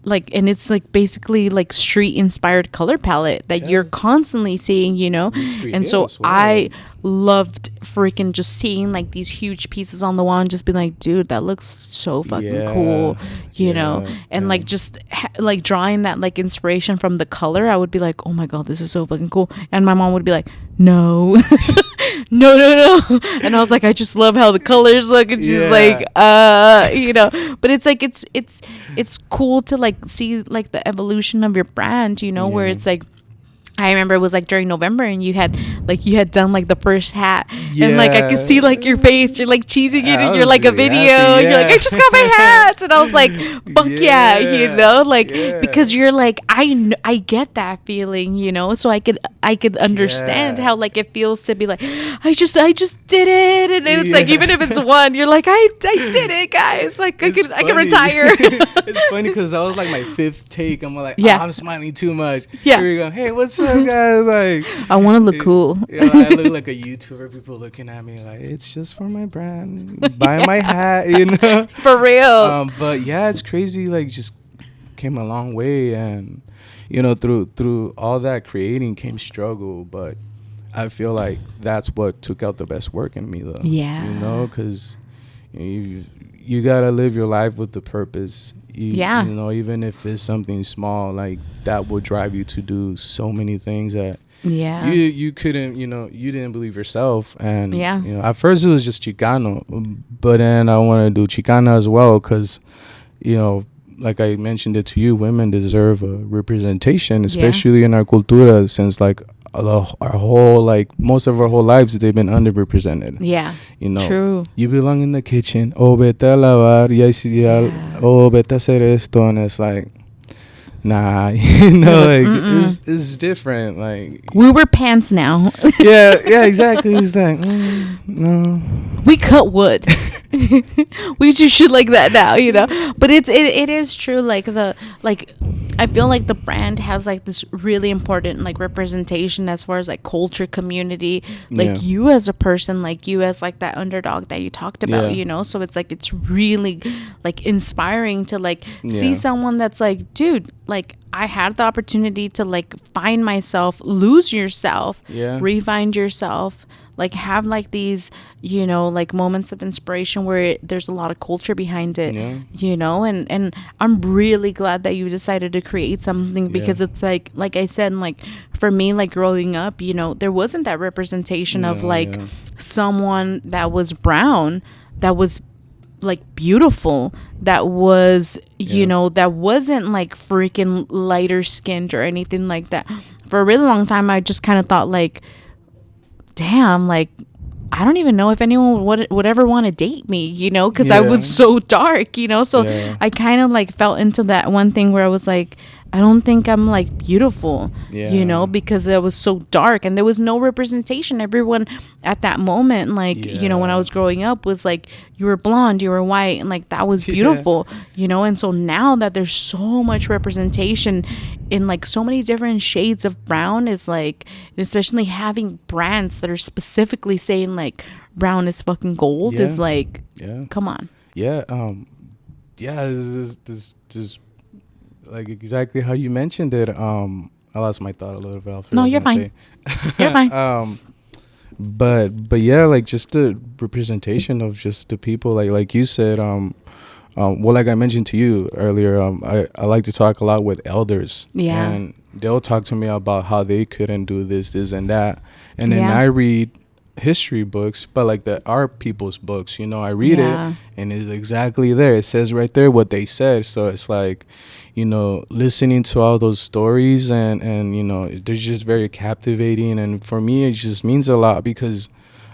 like, and it's like basically like street inspired color palette that you're constantly seeing, and so I loved freaking just seeing like these huge pieces on the wall and just being like, dude, that looks so fucking cool, and like just like drawing that like inspiration from the color. I would be like, oh my god, this is so fucking cool, and my mom would be like, no. no, and I was like, I just love how the colors look, and she's like, but it's like it's cool to like see like the evolution of your brand, where it's like, I remember it was like during November and you had done like the first hat, and like I could see like your face, you're like cheesing it in your like a video, you're like, I just got my hats, and I was like, fuck because you're like, I get that feeling, so I could understand how like it feels to be like, I just did it, and it's like, even if it's one, you're like, I did it, guys, like I could retire. It's funny because that was like my 5th take. I'm like, I'm smiling too much. Here we go. Hey, what's up, guys? Like, I want to look cool. I look like a YouTuber. People looking at me like, it's just for my brand. Buy my hat, For real. But yeah, it's crazy. Like, just came a long way, and through all that creating came struggle. But I feel like that's what took out the best work in me, though. Yeah. Because you gotta live your life with the purpose. Even if it's something small, like that will drive you to do so many things that you couldn't, you didn't believe yourself. And at first it was just Chicano, but then I want to do Chicana as well, because like I mentioned it to you, women deserve a representation, especially in our cultura, since like our whole, like most of our whole lives they've been underrepresented. True. You belong in the kitchen, vete a lavar, vete a hacer esto, and it's like, nah, it's different. Like, we wear pants now. yeah, exactly. It's like, no, we cut wood. We do shit like that now, but it is true, like I feel like the brand has like this really important like representation as far as like culture, community, like you as a person, like you as like that underdog that you talked about, so it's like, it's really like inspiring to like see someone that's like, dude, like I had the opportunity to like find myself, lose yourself, re-find yourself, like have like these, like moments of inspiration where there's a lot of culture behind it, and I'm really glad that you decided to create something, because it's like I said, like for me, like growing up, there wasn't that representation of like someone that was brown, that was like beautiful, that was that wasn't like freaking lighter skinned or anything like that. For a really long time I just kind of thought like, damn, like I don't even know if anyone would ever want to date me, because I was so dark, so I kind of like fell into that one thing where I was like, I don't think I'm like beautiful, Yeah. you know, because it was so dark and there was no representation. Everyone at that moment, like, you know, when I was growing up was like, you were blonde, you were white, and like that was beautiful, you know. And so now that there's so much representation in like so many different shades of brown, is like, especially having brands that are specifically saying like brown is fucking gold, is like, come on. This like exactly how you mentioned it. I lost my thought a little bit. No, you're fine. You're fine. But yeah, like just the representation of just the people, like you said, well, like I mentioned to you earlier, I like to talk a lot with elders, and they'll talk to me about how they couldn't do this and that, and then I read history books, but like our people's books, you know, I read it and it's exactly there. It says right there what they said. So it's like, you know, listening to all those stories and you know, they're just very captivating. And for me, it just means a lot, because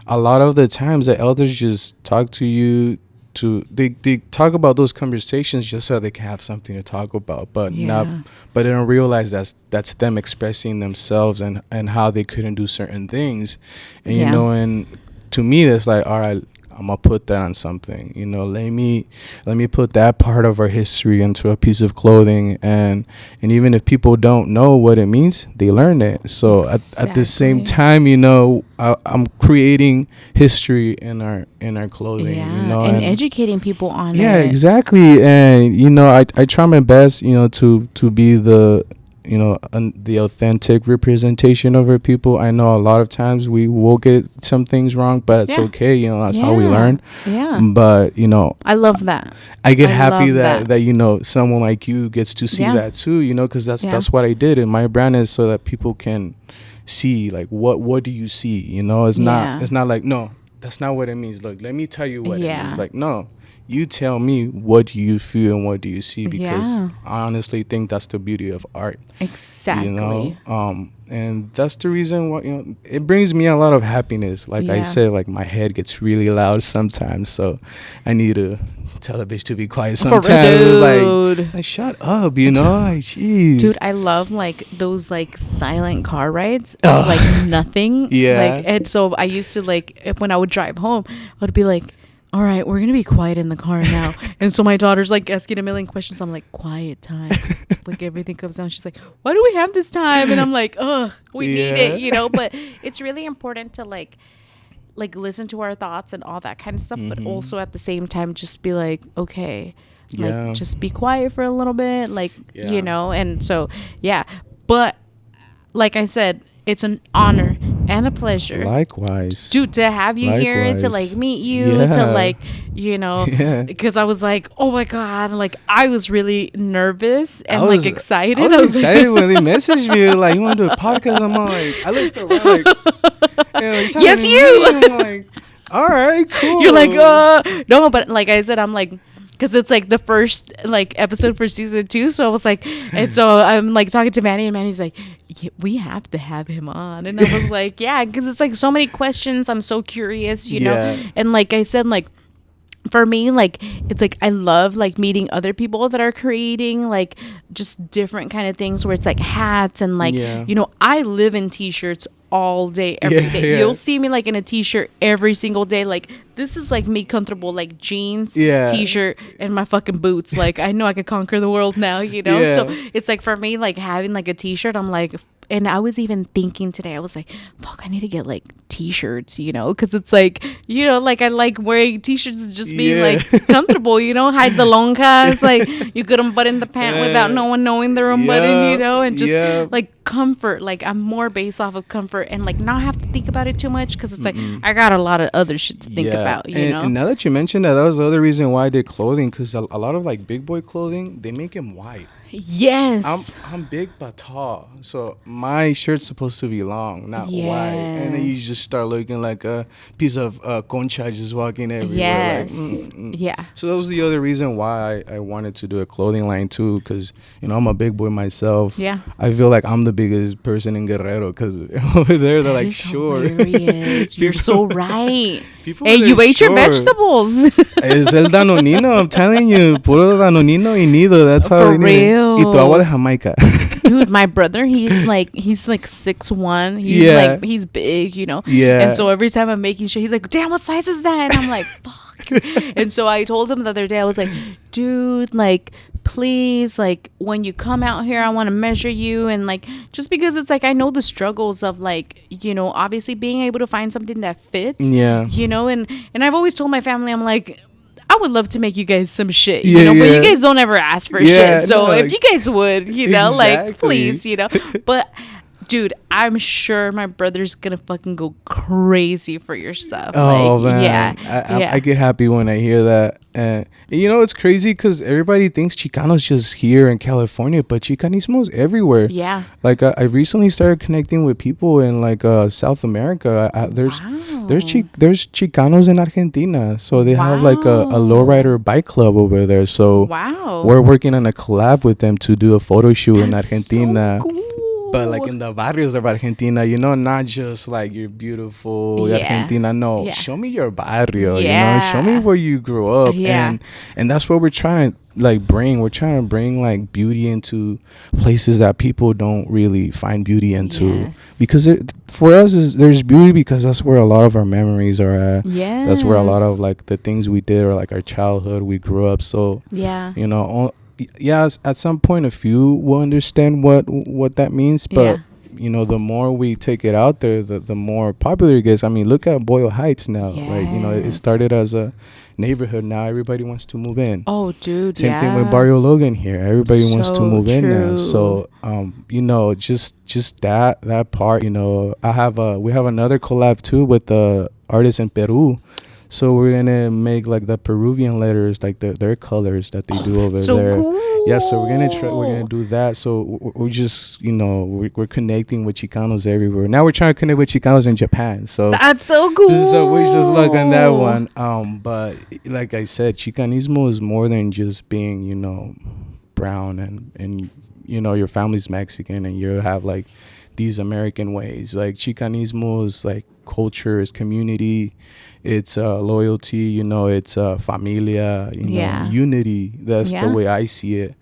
a lot of the times the elders just talk to you they talk about those conversations just so they can have something to talk about, but they don't realize that's them expressing themselves and how they couldn't do certain things. And you know, and to me that's like, all right, I'm gonna put that on something, you know, let me put that part of our history into a piece of clothing, and even if people don't know what it means, they learn it. So at the same time, you know, I'm creating history in our clothing, you know, and educating people on it. Exactly. And you know, I try my best, you know, to be the, you know, the authentic representation of our people. I know a lot of times we will get some things wrong, but it's okay, you know, that's how we learn. But you know, I love that. I get happy that you know, someone like you gets to see that too, you know, because that's what I did. And my brand is so that people can see, like, what do you see, you know. It's not like, no, that's not what it means, look, let me tell you what it means. Like, no, you tell me, what do you feel and what do you see? Because I honestly think that's the beauty of art. Exactly. You know, and that's the reason why, you know, it brings me a lot of happiness. Like I said, like my head gets really loud sometimes, so I need to tell a bitch to be quiet sometimes. Like shut up, you know. Like, jeez. Dude, I love like those like silent car rides, like nothing. Like, and so I used to, like, when I would drive home, I would be like, all right, we're going to be quiet in the car now. And so my daughter's like asking a million questions. I'm like, quiet time. Like everything comes down. She's like, why do we have this time? And I'm like, ugh, we need it, you know. But it's really important to like listen to our thoughts and all that kind of stuff. But also at the same time, just be like, okay, like just be quiet for a little bit. Like, you know, and so, But like I said, it's an honor and a pleasure. Likewise. Dude, to have you here, to like meet you, to like, you know, because I was like, oh my God, like I was really nervous and like excited. I was excited when they messaged me, like, you want to do a podcast? I'm like, I looked around like, yes, you. I'm like, all right, cool. You're like, no, but like I said, I'm like, because it's like the first like episode for season 2, so I was like, and so I'm like talking to Manny, and Manny's like, we have to have him on, and I was like, yeah, because it's like so many questions, I'm so curious, you know, and like I said, like for me, like it's like I love like meeting other people that are creating like just different kind of things, where it's like hats and like you know, I live in t-shirts all day every day. You'll see me like in a t-shirt every single day. Like this is like me comfortable, like jeans, t-shirt, and my fucking boots. Like I know I could conquer the world now, you know. So it's like for me, like having like a t-shirt, I'm like, and I was even thinking today, I was like, fuck, I need to get like t-shirts, you know, because it's like, you know, like I like wearing t-shirts and just being like comfortable, you know, hide the lonjas, like you could unbutton the pant without no one knowing they're unbuttoned, you know, and just like comfort. Like I'm more based off of comfort and like not have to think about it too much, because it's like I got a lot of other shit to think about, you know. And now that you mentioned that was the other reason why I did clothing, because a lot of like big boy clothing, they make him wide. Yes, I'm big but tall, so my shirt's supposed to be long, not wide, and then you just start looking like a piece of concha just walking everywhere. So that was the other reason why I wanted to do a clothing line too, because you know I'm a big boy myself. I feel like I'm the biggest person in Guerrero, because over there they're like short. You're so right. People hey, you ate your vegetables. Es el danonino, I'm telling you. Puro danonino y nido. That's how For real. Y tu agua de Jamaica. Dude, my brother, he's like 6'1". He's big, you know. Yeah. And so every time I'm making shit, he's like, damn, what size is that? And I'm like, fuck. And so I told him the other day, I was like, dude, like, please, like, when you come out here, I want to measure you. And like, just because it's like, I know the struggles of like, you know, obviously being able to find something that fits. Yeah. You know, and I've always told my family, I'm like, I would love to make you guys some shit, you know, but you guys don't ever ask for shit. So if you guys would, you know, like, please, you know, but dude, I'm sure my brother's gonna fucking go crazy for your stuff. Oh, like, man. Yeah. I get happy when I hear that. And you know, it's crazy because everybody thinks Chicano's just here in California, but Chicanismo's everywhere. Yeah. Like, I recently started connecting with people in like South America. There's Chicanos in Argentina. So they have like a lowrider bike club over there. So we're working on a collab with them to do a photo shoot in Argentina. So cool. But like in the barrios of Argentina, you know, not just like your beautiful Argentina. No, show me your barrio. You know, show me where you grew up. And that's what we're trying to like bring. We're trying to bring like beauty into places that people don't really find beauty into. Because for us, there's beauty because that's where a lot of our memories are at. That's where a lot of like the things we did or like our childhood, we grew up. So you know. At some point a few will understand what that means, but you know, the more we take it out there, the more popular it gets. I mean, look at Boyle Heights now. Like, you know, it started as a neighborhood. Now everybody wants to move in. Oh, dude. Same thing with Barrio Logan here. Everybody wants to move in now. So you know, just that part, you know, we have another collab too with the artists in Peru. So we're gonna make like the Peruvian letters, like their colors that they do over there. Cool. Yeah, so we're gonna do that. So we're just, you know, we're connecting with Chicanos everywhere. Now we're trying to connect with Chicanos in Japan. So that's so cool. So we're just luck on that one. But like I said, Chicanismo is more than just being, you know, brown and you know, your family's Mexican and you have like these American ways. Like Chicanismo is like culture, is community, it's loyalty, you know, it's familia, you know, unity. That's the way I see it.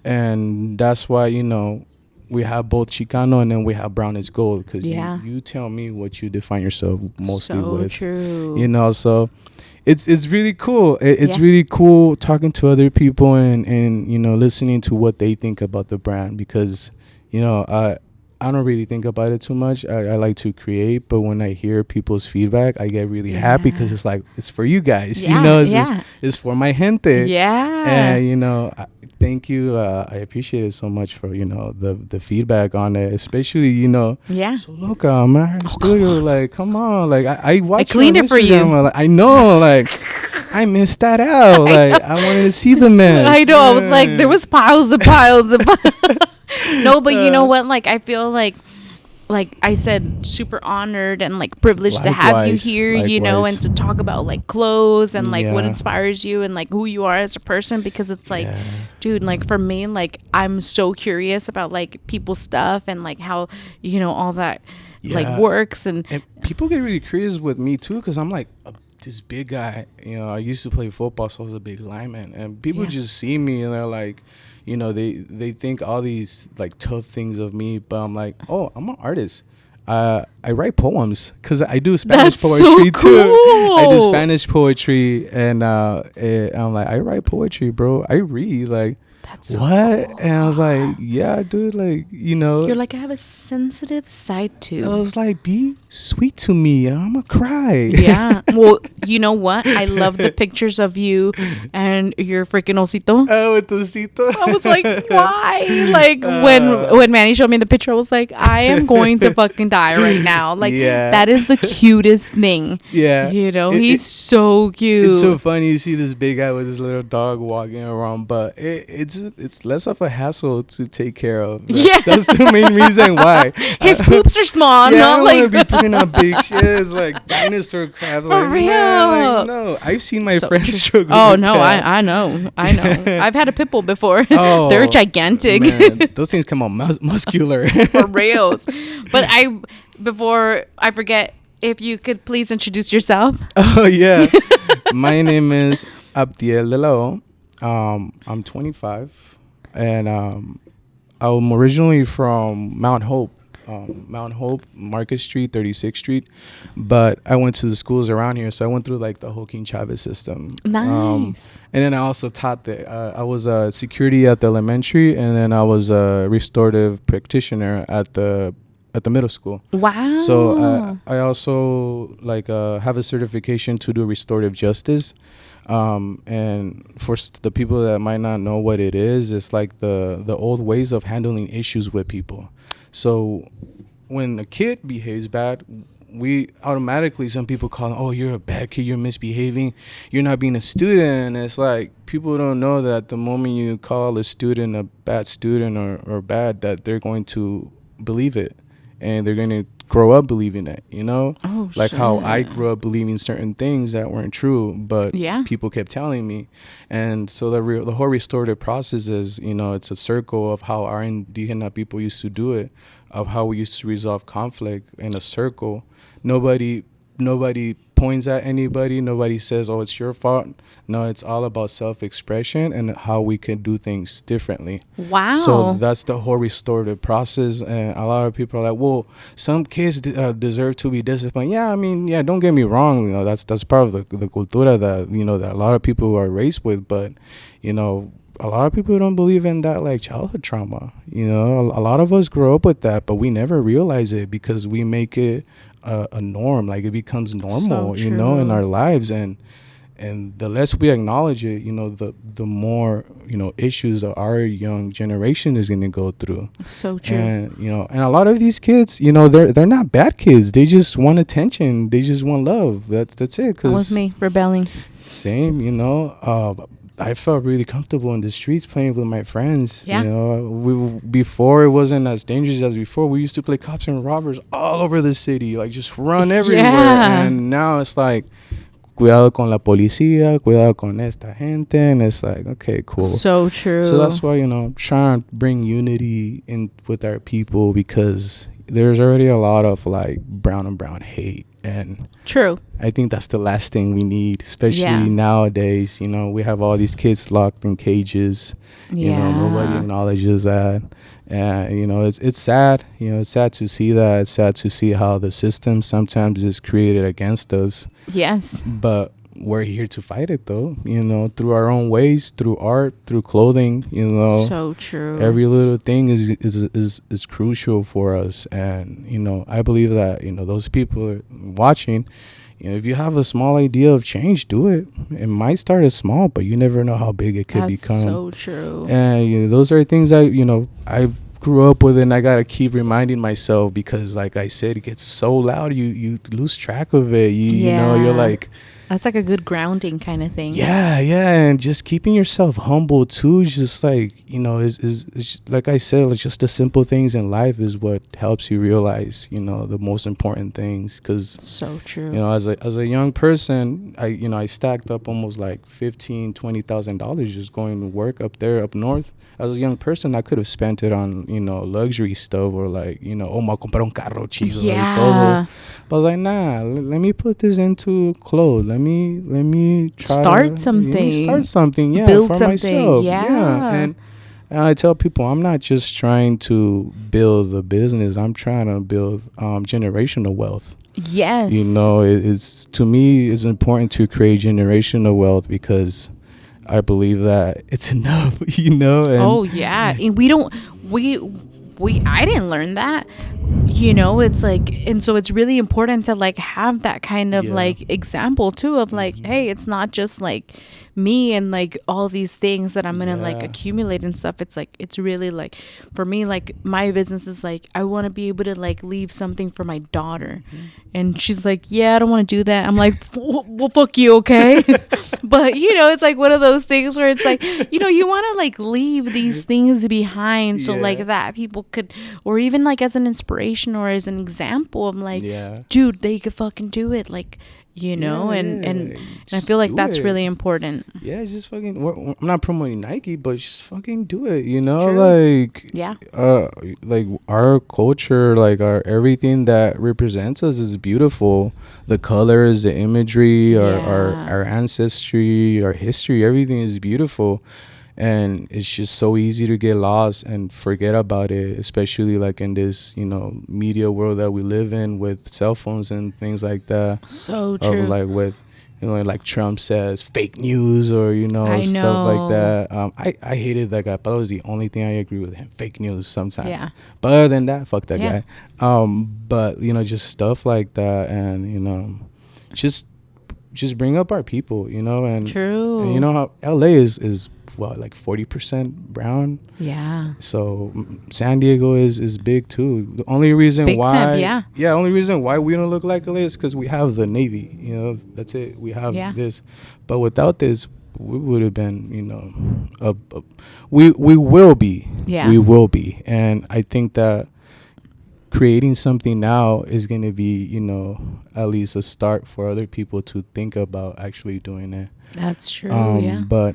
And that's why, you know, we have both Chicano and then we have brown is gold, because you tell me what you define yourself mostly with. True. You know, so it's really cool. It's really cool talking to other people and you know, listening to what they think about the brand, because you know, I don't really think about it too much. I like to create, but when I hear people's feedback, I get really happy because it's like, it's for you guys. You know, it's for my gente. Yeah. And, you know, thank you. I appreciate it so much for, you know, the feedback on it, especially, you know. Yeah. So, Loka, I'm at her studio. Like, come on. Like, I watched I cleaned it for you. Like, I know. Like, I missed that out. Like, I wanted to see the mess. I know. I was like, there was piles and piles and piles. No, but you know what? Like, I feel like I said, super honored and like privileged to have you here, you know, and to talk about like clothes and like what inspires you and like who you are as a person, because it's like, dude, like for me, like I'm so curious about like people's stuff and like how, you know, all that like works. And people get really curious with me too, because I'm like this big guy, you know. I used to play football, so I was a big lineman, and people just see me and they're like, you know, they think all these like tough things of me, but I'm like, oh, I'm an artist. I write poems because I do Spanish poetry too. I do Spanish poetry, and I'm like, I write poetry, bro. I read, like. That's what? So cool. And I was like, yeah, dude, like, you know. You're like, I have a sensitive side too. I was like, be sweet to me. I'm going to cry. Yeah. Well, you know what? I love the pictures of you and your freaking osito. Oh, with the osito? I was like, why? Like, when Manny showed me the picture, I was like, I am going to fucking die right now. Like, that is the cutest thing. Yeah. You know, he's so cute. It's so funny. You see this big guy with his little dog walking around, but it's less of a hassle to take care of. That's the main reason why. His poops are small. Yeah, not I don't want to be putting on big shit. It's like dinosaur crabs. Like, for real. Man, like, no, I've seen my friends struggle. Oh no, I know. I've had a pit bull before. They're gigantic. Man, those things come out muscular. For reals. But before I forget, If you could please introduce yourself. Oh, yeah. My name is Abdiel Lelo. I'm 25, and I'm originally from Mount Hope, Market Street, 36th Street, but I went to the schools around here, so I went through like the whole King Chavez system. Nice. And then I also taught I was a security at the elementary, and then I was a restorative practitioner at the middle school. Wow. So I also have a certification to do restorative justice. And for the people that might not know what it is, it's like the old ways of handling issues with people. So when a kid behaves bad, we automatically, some people call, oh, you're a bad kid, you're misbehaving, you're not being a student. It's like people don't know that the moment you call a student a bad student or bad, that they're going to believe it. And they're going to grow up believing it, you know? Oh, like shit. How I grew up believing certain things that weren't true, but people kept telling me. And so the whole restorative process is, it's a circle of how our indígena people used to do it, of how we used to resolve conflict in a circle. Nobody points at anybody. Nobody says, oh, it's your fault. No, it's all about self-expression and how we can do things differently. Wow. So that's the whole restorative process. And a lot of people are like, well, some kids deserve to be disciplined. Yeah, I mean, don't get me wrong. That's part of the cultura that, that a lot of people are raised with. But, a lot of people don't believe in that, like, childhood trauma. A lot of us grow up with that, but we never realize it because we make it a norm. Like, it becomes normal, So in our lives. And the less we acknowledge it, the more, issues that our young generation is going to go through. So true. And, and a lot of these kids, they're not bad kids. They just want attention. They just want love. That's it. That was me rebelling. Same, I felt really comfortable in the streets playing with my friends. Yeah. Before it wasn't as dangerous as before. We used to play cops and robbers all over the city, like just run everywhere. Yeah. And now it's like, cuidado con la policía, cuidado con esta gente. And it's like, okay, cool. So true. So that's why, I'm trying to bring unity in with our people, because there's already a lot of like brown and brown hate. And true. I think that's the last thing we need, especially nowadays. We have all these kids locked in cages. Nobody acknowledges that. And, it's sad. It's sad to see that. It's sad to see how the system sometimes is created against us. Yes. But we're here to fight it, though, through our own ways, through art, through clothing, So true. Every little thing is crucial for us. And, I believe that, those people watching, if you have a small idea of change, do it. It might start as small, but you never know how big it could become. So true. And, those are things that, I grew up with, and I gotta keep reminding myself, because like I said, it gets so loud, you lose track of it. You know, you're like, that's like a good grounding kind of thing. Yeah, and just keeping yourself humble too. Just like, is like I said, like just the simple things in life is what helps you realize, the most important things. Because so true. As a young person, I stacked up almost like $15,000-$20,000 just going to work up there up north. As a young person, I could have spent it on, luxury stuff, or like, me comprar un carro chido. Yeah. Todo. But I was like, nah, let me put this into clothes. Let me try start something. Yeah, build for something. myself. Yeah. And I tell people, I'm not just trying to build a business. I'm trying to build generational wealth. Yes. It's to me, it's important to create generational wealth, because I believe that it's enough, And oh yeah, and I didn't learn that. It's like, and so it's really important to like have that kind of like example too of like, hey, it's not just like me and like all these things that I'm gonna like accumulate and stuff. It's like, it's really like, for me, like my business is like, I want to be able to like leave something for my daughter. And she's like, yeah, I don't want to do that. I'm like, well, fuck you, okay? But it's like one of those things where it's like, you want to like leave these things behind, so like that people could, or even like as an inspiration or as an example of like, dude, they could fucking do it. Like, you know, and I feel like that's really important. Yeah, just fucking. I'm not promoting Nike, but just fucking do it. You know, True. like like our culture, like our everything that represents us is beautiful. The colors, the imagery, our ancestry, our history, everything is beautiful. And it's just so easy to get lost and forget about it, especially like in this, you know, media world that we live in with cell phones and things like that. So true. Like with, you know, like Trump says fake news or, you know, stuff like that. I hated that guy, but that was the only thing I agree with him. Fake news sometimes. Yeah. But other than that, fuck that guy. But, you know, just stuff like that, and, you know, just bring up our people, you know, and true. And you know how LA is what, like 40% brown. Yeah. So San Diego is big too. The only reason big why time, only reason why we don't look like LA is because we have the Navy, you know. That's it. We have this, but without this, we would have been, you know, we will be. We will be. And I think that creating something now is going to be, you know, at least a start for other people to think about actually doing it. That's true. But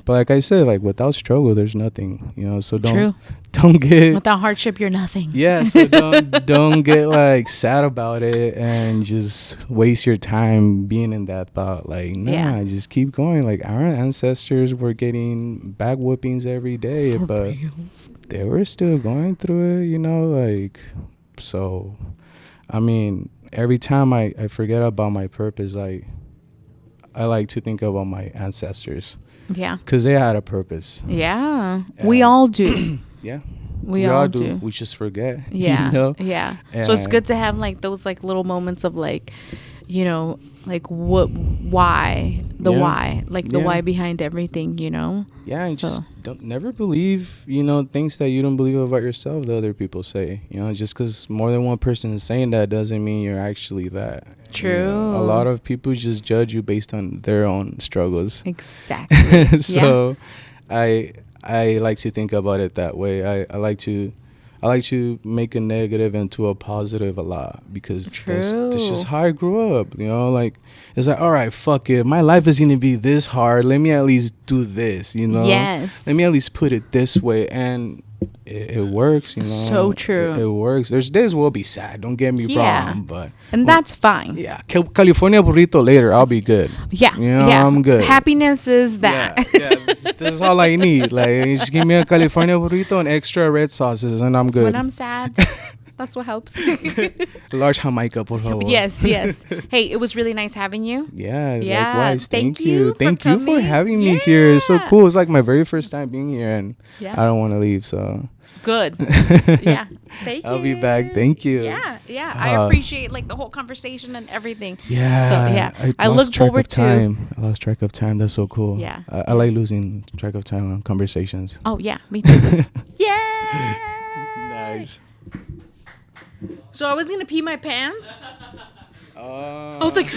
like I said, like without struggle, there's nothing, you know. So don't get without hardship, you're nothing. Yeah. So don't get like sad about it and just waste your time being in that thought. Like, just keep going. Like our ancestors were getting back whoopings every day, but they were still going through it, you know. Like, so, I mean, every time I forget about my purpose, I like to think about my ancestors. Yeah. Because they had a purpose. Yeah. We all do. Yeah. We all do. We just forget. Yeah. You know? Yeah. So it's good to have like those like little moments of like, you know, like why, like the why behind everything, you know? Yeah. And just never believe, you know, things that you don't believe about yourself that other people say. You know, just because more than one person is saying that doesn't mean you're actually that. True. You know, a lot of people just judge you based on their own struggles. Exactly. So I like to think about it that way. I like to make a negative into a positive a lot, because that's just how I grew up, you know. Like, it's like, all right, fuck it, my life is gonna be this hard, let me at least do this, you know. Yes. Let me at least put it this way, and it works, you know. So true. It works. There's days we'll be sad, don't get me wrong, and that's fine. Yeah. California burrito later, I'll be good. Yeah. You know, I'm good. Happiness is that. Yeah. This is all I need. Like, just give me a California burrito and extra red sauces, and I'm good. When I'm sad, that's what helps. Large Jamaica, por favor. Yes. Hey, it was really nice having you. Yeah. Likewise. Thank you. Thank you for having me here. It's so cool. It's like my very first time being here, and I don't want to leave. So good. Yeah. Thank you. I'll be back. Thank you. Yeah. I appreciate like the whole conversation and everything. Yeah. So I look forward to. I lost track of time. That's so cool. Yeah. I like losing track of time on conversations. Oh yeah, me too. Yeah. Nice. So I was gonna pee my pants. I was like,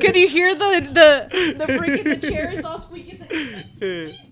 Can you hear the freaking the chair is all squeaky? It's like,